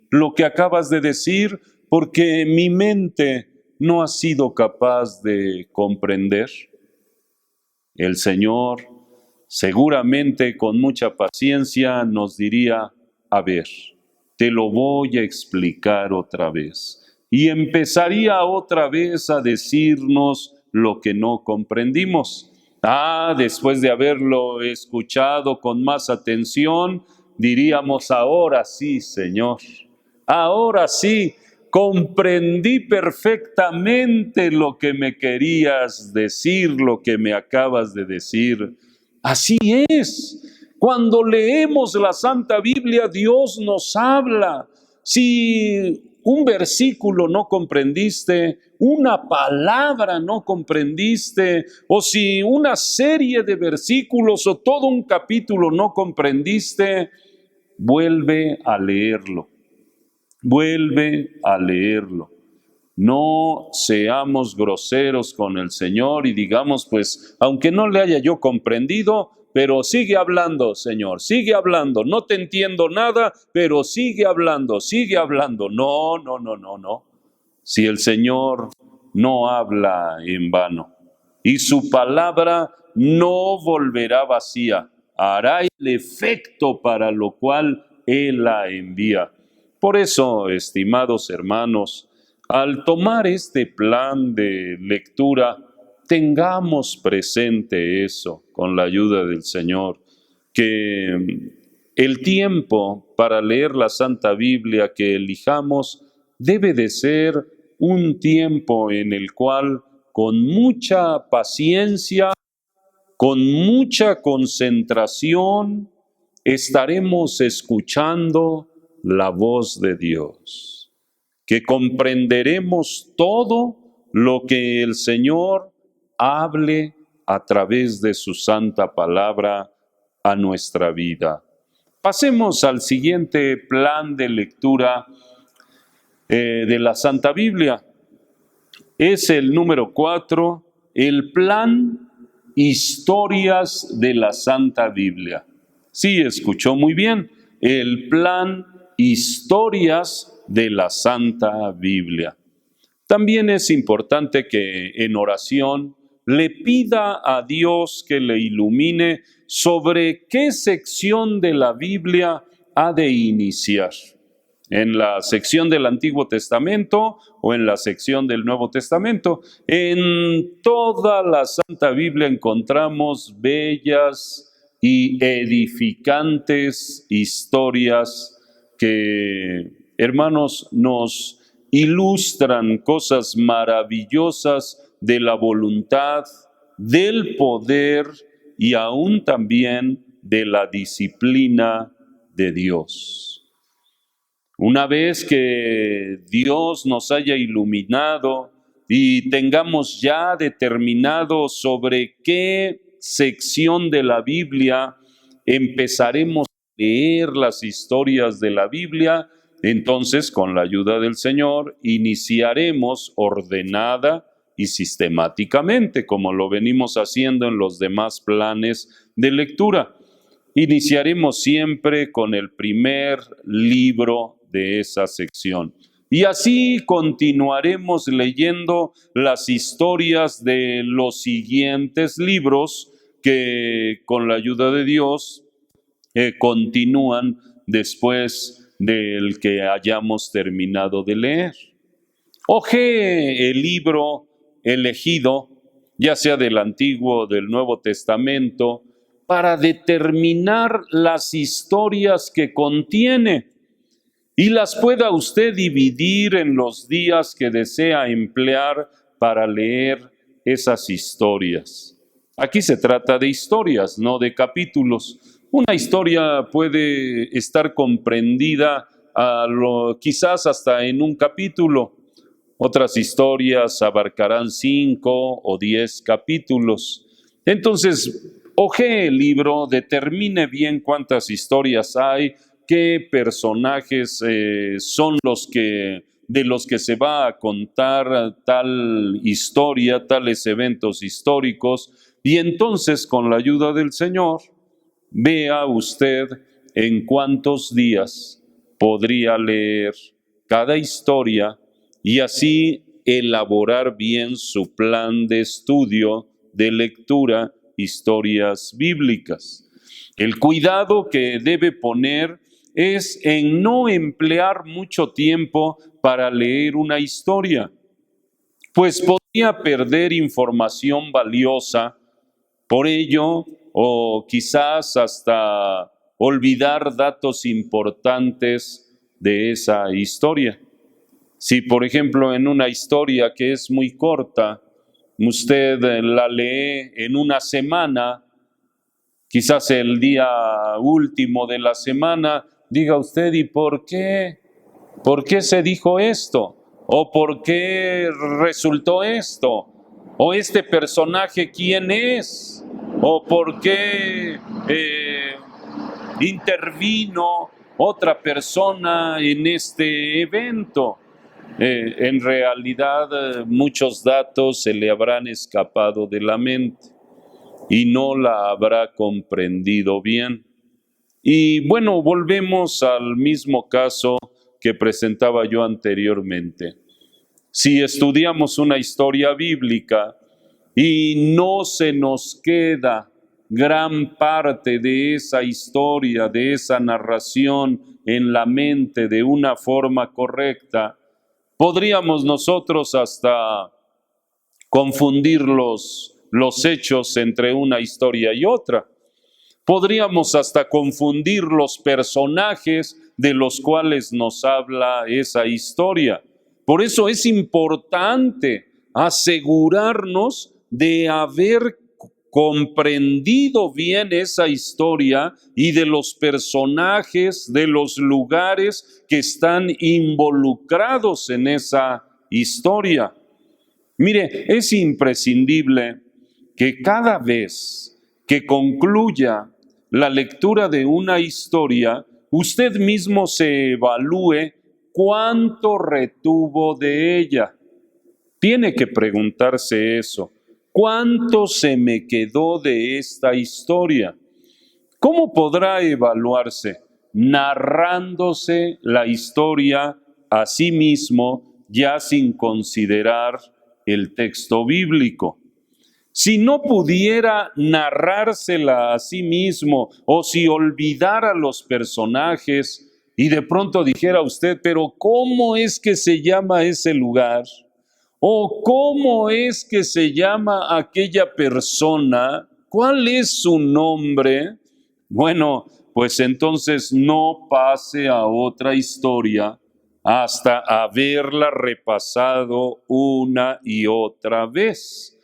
Speaker 1: lo que acabas de decir? Porque mi mente no ha sido capaz de comprender. El Señor, seguramente con mucha paciencia, nos diría, a ver, te lo voy a explicar otra vez. Y empezaría otra vez a decirnos lo que no comprendimos. Después de haberlo escuchado con más atención, diríamos, ahora sí, Señor, ahora sí, comprendí perfectamente lo que me querías decir, lo que me acabas de decir. Así es. Cuando leemos la Santa Biblia, Dios nos habla. Si un versículo no comprendiste, una palabra no comprendiste, o si una serie de versículos o todo un capítulo no comprendiste, vuelve a leerlo. Vuelve a leerlo. No seamos groseros con el Señor y digamos, pues, aunque no le haya yo comprendido, pero sigue hablando, Señor, sigue hablando. No te entiendo nada, pero sigue hablando, sigue hablando. No, no, no, no, no. Si el Señor no habla en vano y su palabra no volverá vacía, hará el efecto para lo cual Él la envía. Por eso, estimados hermanos, al tomar este plan de lectura, tengamos presente eso con la ayuda del Señor, que el tiempo para leer la Santa Biblia que elijamos debe de ser un tiempo en el cual con mucha paciencia, con mucha concentración, estaremos escuchando la voz de Dios, que comprenderemos todo lo que el Señor hable a través de su santa palabra a nuestra vida. Pasemos al siguiente plan de lectura de la Santa Biblia. Es el número 4, el plan Historias de la Santa Biblia. Sí, escuchó muy bien, el plan Historias de la Santa Biblia. También es importante que en oración le pida a Dios que le ilumine sobre qué sección de la Biblia ha de iniciar. En la sección del Antiguo Testamento o en la sección del Nuevo Testamento. En toda la Santa Biblia encontramos bellas y edificantes historias que, hermanos, nos ilustran cosas maravillosas de la voluntad, del poder y aún también de la disciplina de Dios. Una vez que Dios nos haya iluminado y tengamos ya determinado sobre qué sección de la Biblia empezaremos a leer las historias de la Biblia, entonces con la ayuda del Señor iniciaremos ordenada y sistemáticamente, como lo venimos haciendo en los demás planes de lectura. Iniciaremos siempre con el primer libro de esa sección. Y así continuaremos leyendo las historias de los siguientes libros que con la ayuda de Dios continúan después del que hayamos terminado de leer. Hoje el libro elegido, ya sea del Antiguo o del Nuevo Testamento, para determinar las historias que contiene y las pueda usted dividir en los días que desea emplear para leer esas historias. Aquí se trata de historias, no de capítulos. Una historia puede estar comprendida quizás hasta en un capítulo. Otras historias abarcarán 5 o 10 capítulos. Entonces, hojee el libro, determine bien cuántas historias hay, qué personajes son de los que se va a contar tal historia, tales eventos históricos, y entonces con la ayuda del Señor, vea usted en cuántos días podría leer cada historia y así elaborar bien su plan de estudio, de lectura, historias bíblicas. El cuidado que debe poner es en no emplear mucho tiempo para leer una historia, pues podría perder información valiosa por ello, o quizás hasta olvidar datos importantes de esa historia. Si, por ejemplo, en una historia que es muy corta, usted la lee en una semana, quizás el día último de la semana, diga usted, ¿y por qué? ¿Por qué se dijo esto? ¿O por qué resultó esto? ¿O este personaje quién es? ¿O por qué intervino otra persona en este evento? En realidad, muchos datos se le habrán escapado de la mente y no la habrá comprendido bien. Y bueno, volvemos al mismo caso que presentaba yo anteriormente. Si estudiamos una historia bíblica y no se nos queda gran parte de esa historia, de esa narración en la mente de una forma correcta, podríamos nosotros hasta confundir los hechos entre una historia y otra. Podríamos hasta confundir los personajes de los cuales nos habla esa historia. Por eso es importante asegurarnos de haber comprendido bien esa historia y de los personajes, de los lugares que están involucrados en esa historia. Mire, es imprescindible que cada vez que concluya la lectura de una historia, usted mismo se evalúe cuánto retuvo de ella. Tiene que preguntarse eso. ¿Cuánto se me quedó de esta historia? ¿Cómo podrá evaluarse? Narrándose la historia a sí mismo, ya sin considerar el texto bíblico. Si no pudiera narrársela a sí mismo, o si olvidara los personajes y de pronto dijera usted, pero ¿cómo es que se llama ese lugar? ¿O cómo es que se llama aquella persona? ¿Cuál es su nombre? Bueno, pues entonces no pase a otra historia hasta haberla repasado una y otra vez.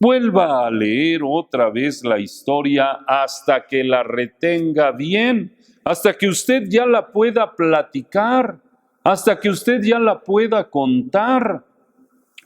Speaker 1: Vuelva a leer otra vez la historia hasta que la retenga bien, hasta que usted ya la pueda platicar, hasta que usted ya la pueda contar,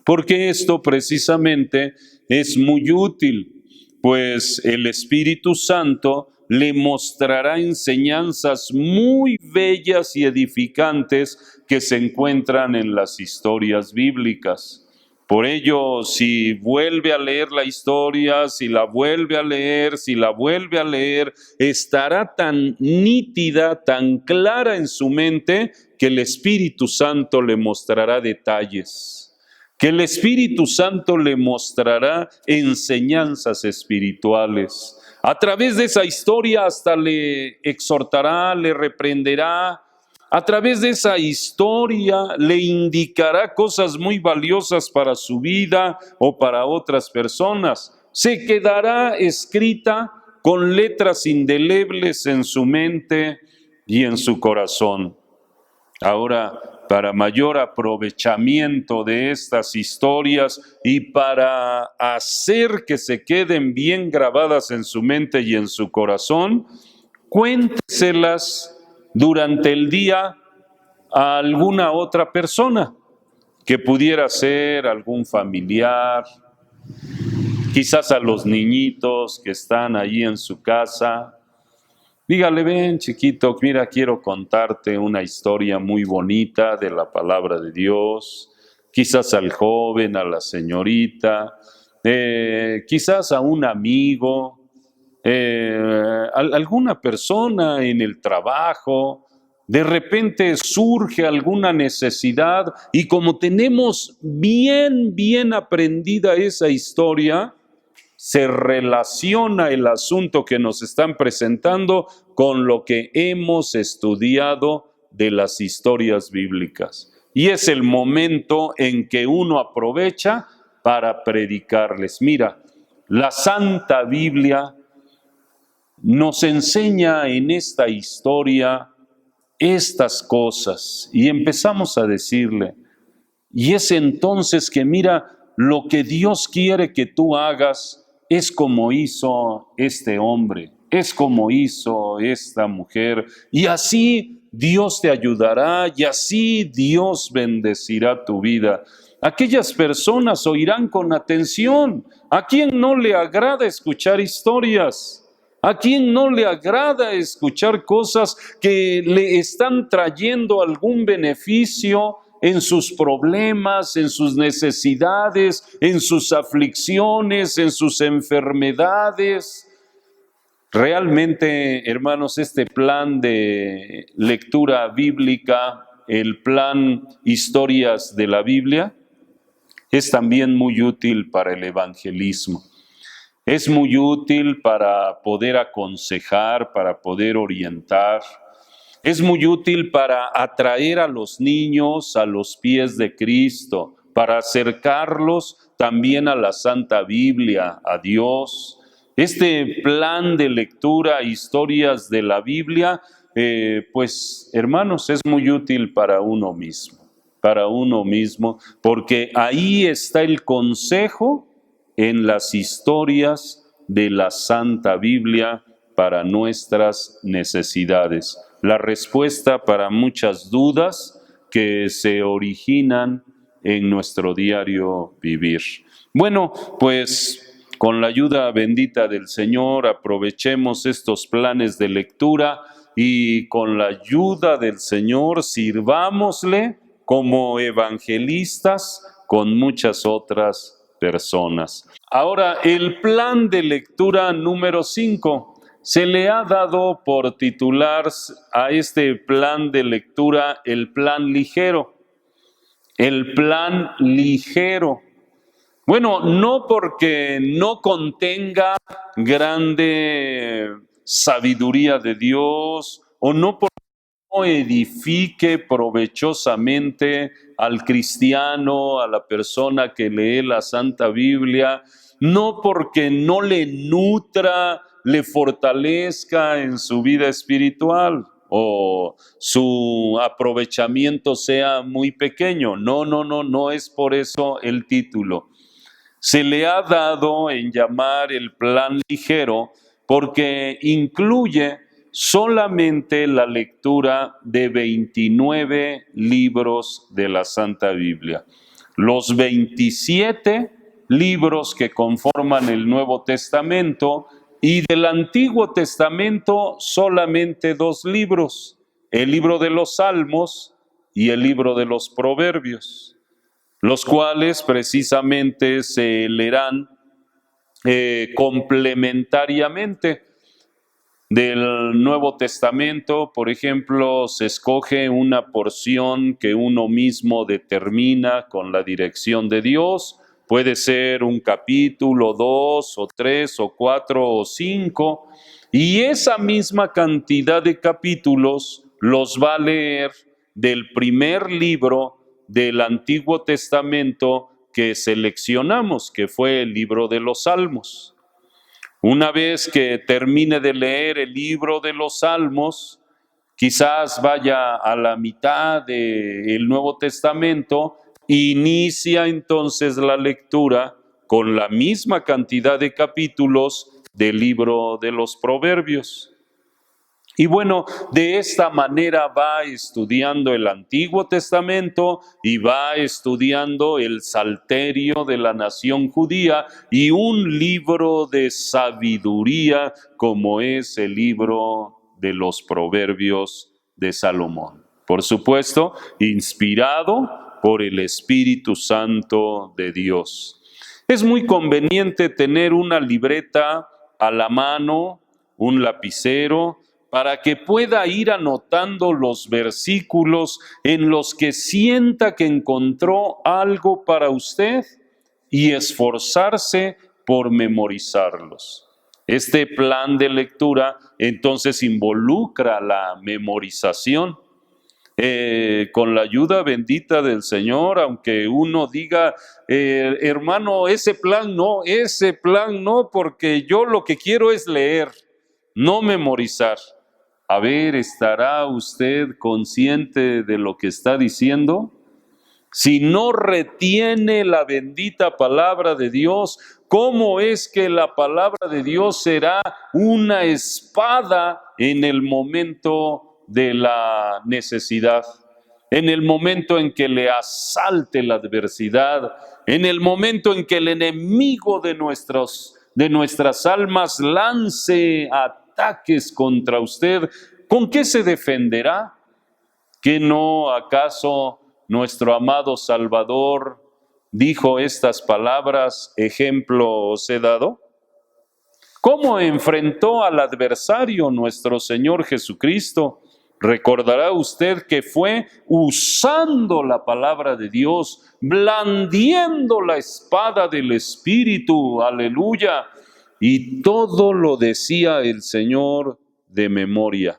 Speaker 1: porque esto precisamente es muy útil, pues el Espíritu Santo le mostrará enseñanzas muy bellas y edificantes que se encuentran en las historias bíblicas. Por ello, si vuelve a leer la historia, si la vuelve a leer, si la vuelve a leer, estará tan nítida, tan clara en su mente, que el Espíritu Santo le mostrará detalles, que el Espíritu Santo le mostrará enseñanzas espirituales. A través de esa historia hasta le exhortará, le reprenderá. A través de esa historia le indicará cosas muy valiosas para su vida o para otras personas. Se quedará escrita con letras indelebles en su mente y en su corazón. Ahora, para mayor aprovechamiento de estas historias y para hacer que se queden bien grabadas en su mente y en su corazón, cuénteselas durante el día a alguna otra persona, que pudiera ser algún familiar, quizás a los niñitos que están ahí en su casa. Dígale, ven chiquito, mira, quiero contarte una historia muy bonita de la palabra de Dios. Quizás al joven, a la señorita, quizás a un amigo, alguna persona en el trabajo. De repente surge alguna necesidad y como tenemos bien aprendida esa historia, se relaciona el asunto que nos están presentando con lo que hemos estudiado de las historias bíblicas. Y es el momento en que uno aprovecha para predicarles. Mira, la Santa Biblia nos enseña en esta historia estas cosas y empezamos a decirle, Y es entonces que mira, lo que Dios quiere que tú hagas es como hizo este hombre, es como hizo esta mujer, y así Dios te ayudará y así Dios bendecirá tu vida. Aquellas personas oirán con atención. ¿A quién no le agrada escuchar historias? ¿A quién no le agrada escuchar cosas que le están trayendo algún beneficio en sus problemas, en sus necesidades, en sus aflicciones, en sus enfermedades? Realmente, hermanos, este plan de lectura bíblica, el plan Historias de la Biblia, es también muy útil para el evangelismo. Es muy útil para poder aconsejar, para poder orientar. Es muy útil para atraer a los niños a los pies de Cristo, para acercarlos también a la Santa Biblia, a Dios. Este plan de lectura, historias de la Biblia, pues hermanos, es muy útil para uno mismo, porque ahí está el consejo en las historias de la Santa Biblia para nuestras necesidades. La respuesta para muchas dudas que se originan en nuestro diario vivir. Bueno, pues con la ayuda bendita del Señor aprovechemos estos planes de lectura y con la ayuda del Señor sirvámosle como evangelistas con muchas otras personas. Ahora, el plan de lectura número 5. Se le ha dado por titular a este plan de lectura el plan ligero. El plan ligero. Bueno, no porque no contenga grande sabiduría de Dios o no porque no edifique provechosamente al cristiano, a la persona que lee la Santa Biblia, no porque no le nutra, le fortalezca en su vida espiritual o su aprovechamiento sea muy pequeño. No es por eso el título. Se le ha dado en llamar el plan ligero porque incluye solamente la lectura de 29 libros de la Santa Biblia. Los 27 libros que conforman el Nuevo Testamento y del Antiguo Testamento solamente 2 libros, el libro de los Salmos y el libro de los Proverbios, los cuales precisamente se leerán complementariamente. Del Nuevo Testamento, por ejemplo, se escoge una porción que uno mismo determina con la dirección de Dios. Puede ser un capítulo, 2 o 3 o 4 o 5, y esa misma cantidad de capítulos los va a leer del primer libro del Antiguo Testamento que seleccionamos, que fue el libro de los Salmos. Una vez que termine de leer el libro de los Salmos, quizás vaya a la mitad del Nuevo Testamento, inicia entonces la lectura con la misma cantidad de capítulos del libro de los Proverbios. Y bueno, de esta manera va estudiando el Antiguo Testamento y va estudiando el Salterio de la nación judía y un libro de sabiduría como es el libro de los Proverbios de Salomón. Por supuesto, inspirado por el Espíritu Santo de Dios. Es muy conveniente tener una libreta a la mano, un lapicero, para que pueda ir anotando los versículos en los que sienta que encontró algo para usted y esforzarse por memorizarlos. Este plan de lectura entonces involucra la memorización. Con la ayuda bendita del Señor, aunque uno diga, hermano, ese plan no, porque yo lo que quiero es leer, no memorizar. A ver, ¿estará usted consciente de lo que está diciendo? si no retiene la bendita palabra de Dios, ¿cómo es que la palabra de Dios será una espada en el momento de la necesidad? En el momento en que le asalte la adversidad, en el momento en que el enemigo de nuestras almas lance ataques contra usted, ¿con qué se defenderá? ¿Que no acaso nuestro amado Salvador dijo estas palabras: ejemplo os he dado? ¿Cómo enfrentó al adversario nuestro Señor Jesucristo? Recordará usted que fue usando la palabra de Dios, blandiendo la espada del Espíritu, aleluya, y todo lo decía el Señor de memoria.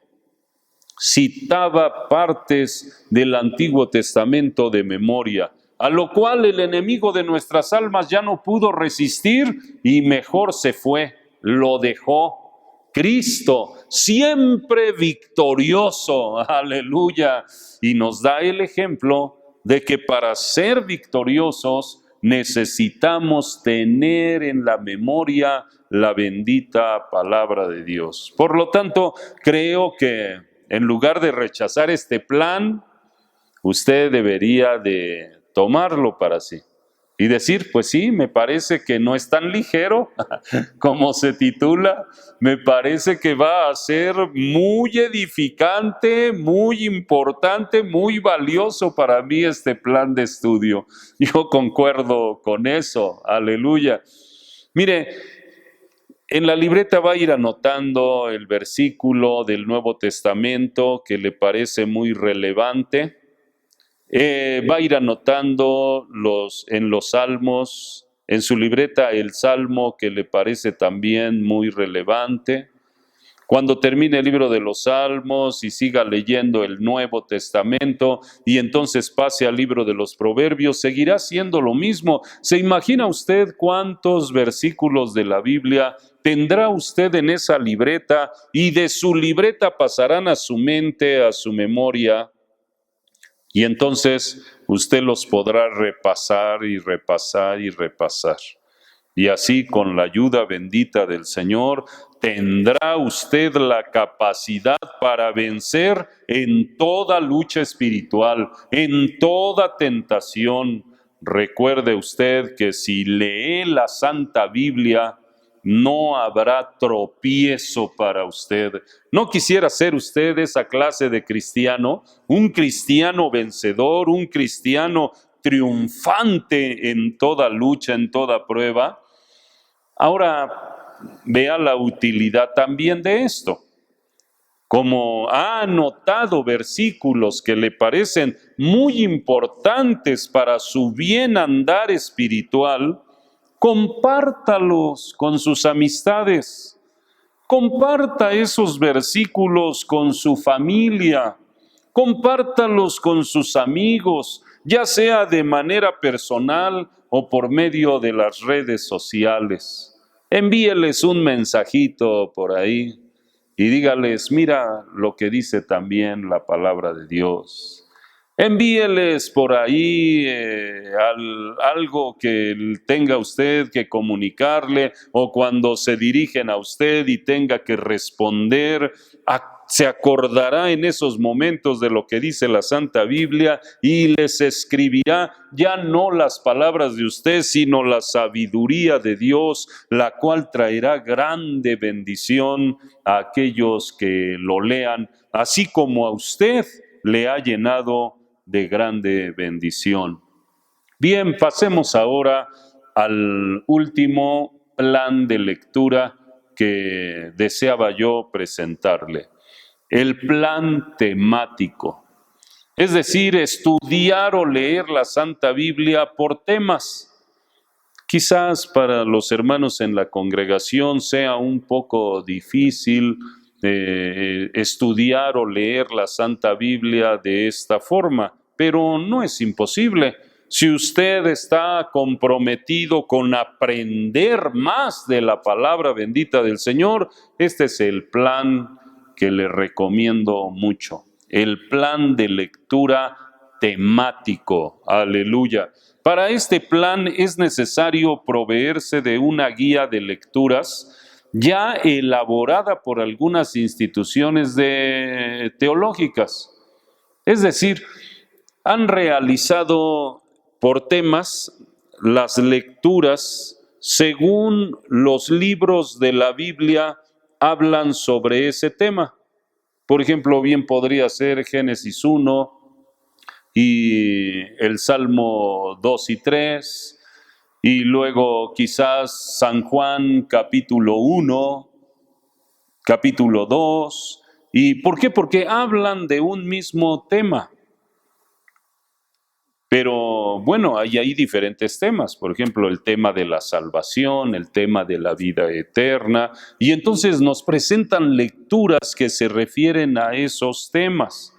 Speaker 1: Citaba partes del Antiguo Testamento de memoria, a lo cual el enemigo de nuestras almas ya no pudo resistir y mejor se fue, lo dejó. Cristo, siempre victorioso, aleluya, y nos da el ejemplo de que para ser victoriosos necesitamos tener en la memoria la bendita palabra de Dios. Por lo tanto, creo que en lugar de rechazar este plan, usted debería de tomarlo para sí y decir: pues sí, me parece que no es tan ligero como se titula, me parece que va a ser muy edificante, muy importante, muy valioso para mí este plan de estudio. Yo concuerdo con eso, aleluya. Mire, en la libreta va a ir anotando el versículo del Nuevo Testamento que le parece muy relevante. Va a ir anotando en los salmos, en su libreta, el salmo que le parece también muy relevante. Cuando termine el libro de los Salmos y siga leyendo el Nuevo Testamento y entonces pase al libro de los Proverbios, seguirá siendo lo mismo. ¿Se imagina usted cuántos versículos de la Biblia tendrá usted en esa libreta y de su libreta pasarán a su mente, a su memoria? Y entonces usted los podrá repasar y repasar y repasar. Y así, con la ayuda bendita del Señor, tendrá usted la capacidad para vencer en toda lucha espiritual, en toda tentación. Recuerde usted que si lee la Santa Biblia, no habrá tropiezo para usted. ¿No quisiera ser usted esa clase de cristiano? Un cristiano vencedor, un cristiano triunfante en toda lucha, en toda prueba. Ahora, vea la utilidad también de esto. Como ha anotado versículos que le parecen muy importantes para su bien andar espiritual, compártalos con sus amistades. Comparta esos versículos con su familia. Compártalos con sus amigos, ya sea de manera personal o por medio de las redes sociales. Envíeles un mensajito por ahí y dígales: mira lo que dice también la palabra de Dios. Envíeles por ahí algo que tenga usted que comunicarle, o cuando se dirigen a usted y tenga que responder, se acordará en esos momentos de lo que dice la Santa Biblia y les escribirá ya no las palabras de usted, sino la sabiduría de Dios, la cual traerá grande bendición a aquellos que lo lean, así como a usted le ha llenado de grande bendición. Bien, pasemos ahora al último plan de lectura que deseaba yo presentarle. El plan temático, es decir, estudiar o leer la Santa Biblia por temas. Quizás para los hermanos en la congregación sea un poco difícil estudiar o leer la Santa Biblia de esta forma, pero no es imposible. Si usted está comprometido con aprender más de la palabra bendita del Señor, este es el plan que le recomiendo mucho. El plan de lectura temático. Aleluya. Para este plan es necesario proveerse de una guía de lecturas ya elaborada por algunas instituciones teológicas. Es decir, han realizado por temas las lecturas según los libros de la Biblia hablan sobre ese tema. Por ejemplo, bien podría ser Génesis 1 y el Salmo 2 y 3, y luego quizás San Juan capítulo 1, capítulo 2. ¿Y por qué? Porque hablan de un mismo tema. Pero bueno, hay ahí diferentes temas, por ejemplo, el tema de la salvación, el tema de la vida eterna, y entonces nos presentan lecturas que se refieren a esos temas.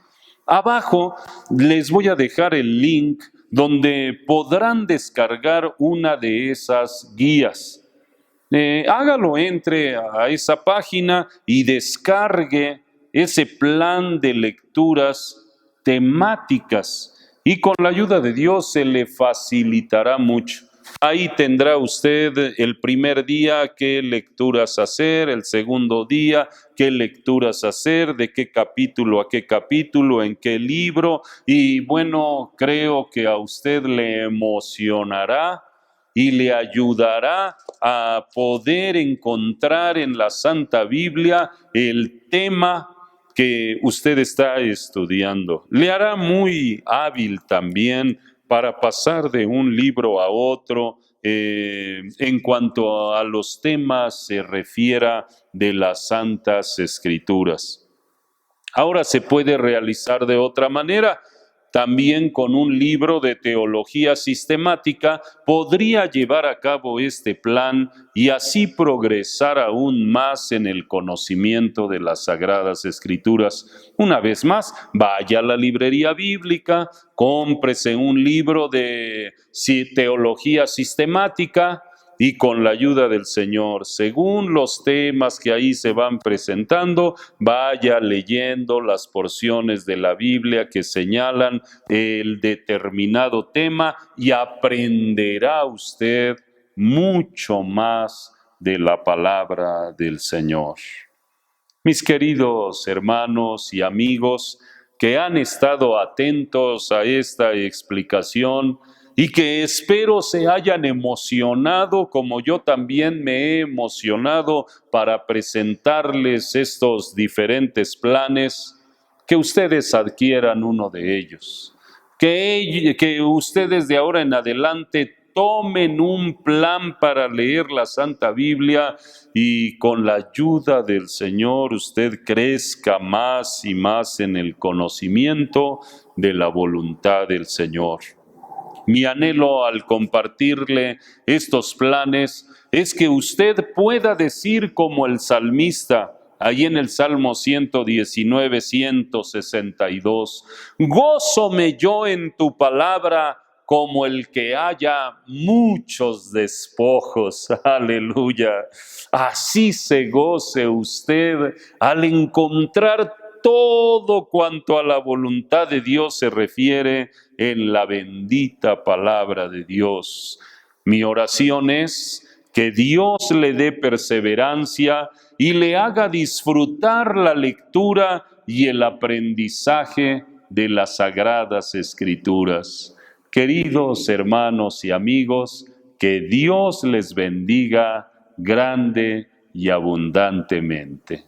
Speaker 1: Abajo les voy a dejar el link donde podrán descargar una de esas guías. Hágalo, entre a esa página y descargue ese plan de lecturas temáticas, y con la ayuda de Dios se le facilitará mucho. Ahí tendrá usted el primer día qué lecturas hacer, el segundo día qué lecturas hacer, de qué capítulo a qué capítulo, en qué libro, y bueno, creo que a usted le emocionará y le ayudará a poder encontrar en la Santa Biblia el tema que usted está estudiando. Le hará muy hábil también para pasar de un libro a otro en cuanto a los temas se refiera de las Santas Escrituras. Ahora se puede realizar de otra manera. También con un libro de teología sistemática podría llevar a cabo este plan y así progresar aún más en el conocimiento de las Sagradas Escrituras. Una vez más, vaya a la librería bíblica, cómprese un libro de teología sistemática, y con la ayuda del Señor, según los temas que ahí se van presentando, vaya leyendo las porciones de la Biblia que señalan el determinado tema y aprenderá usted mucho más de la palabra del Señor. Mis queridos hermanos y amigos que han estado atentos a esta explicación, y que espero se hayan emocionado como yo también me he emocionado para presentarles estos diferentes planes, que ustedes adquieran uno de ellos. Que ustedes de ahora en adelante tomen un plan para leer la Santa Biblia y con la ayuda del Señor usted crezca más y más en el conocimiento de la voluntad del Señor. Mi anhelo al compartirle estos planes es que usted pueda decir como el salmista, ahí en el Salmo 119, 162, gózome yo en tu palabra como el que haya muchos despojos. Aleluya. Así se goce usted al encontrar todo cuanto a la voluntad de Dios se refiere en la bendita palabra de Dios. Mi oración es que Dios le dé perseverancia y le haga disfrutar la lectura y el aprendizaje de las Sagradas Escrituras. Queridos hermanos y amigos, que Dios les bendiga grande y abundantemente.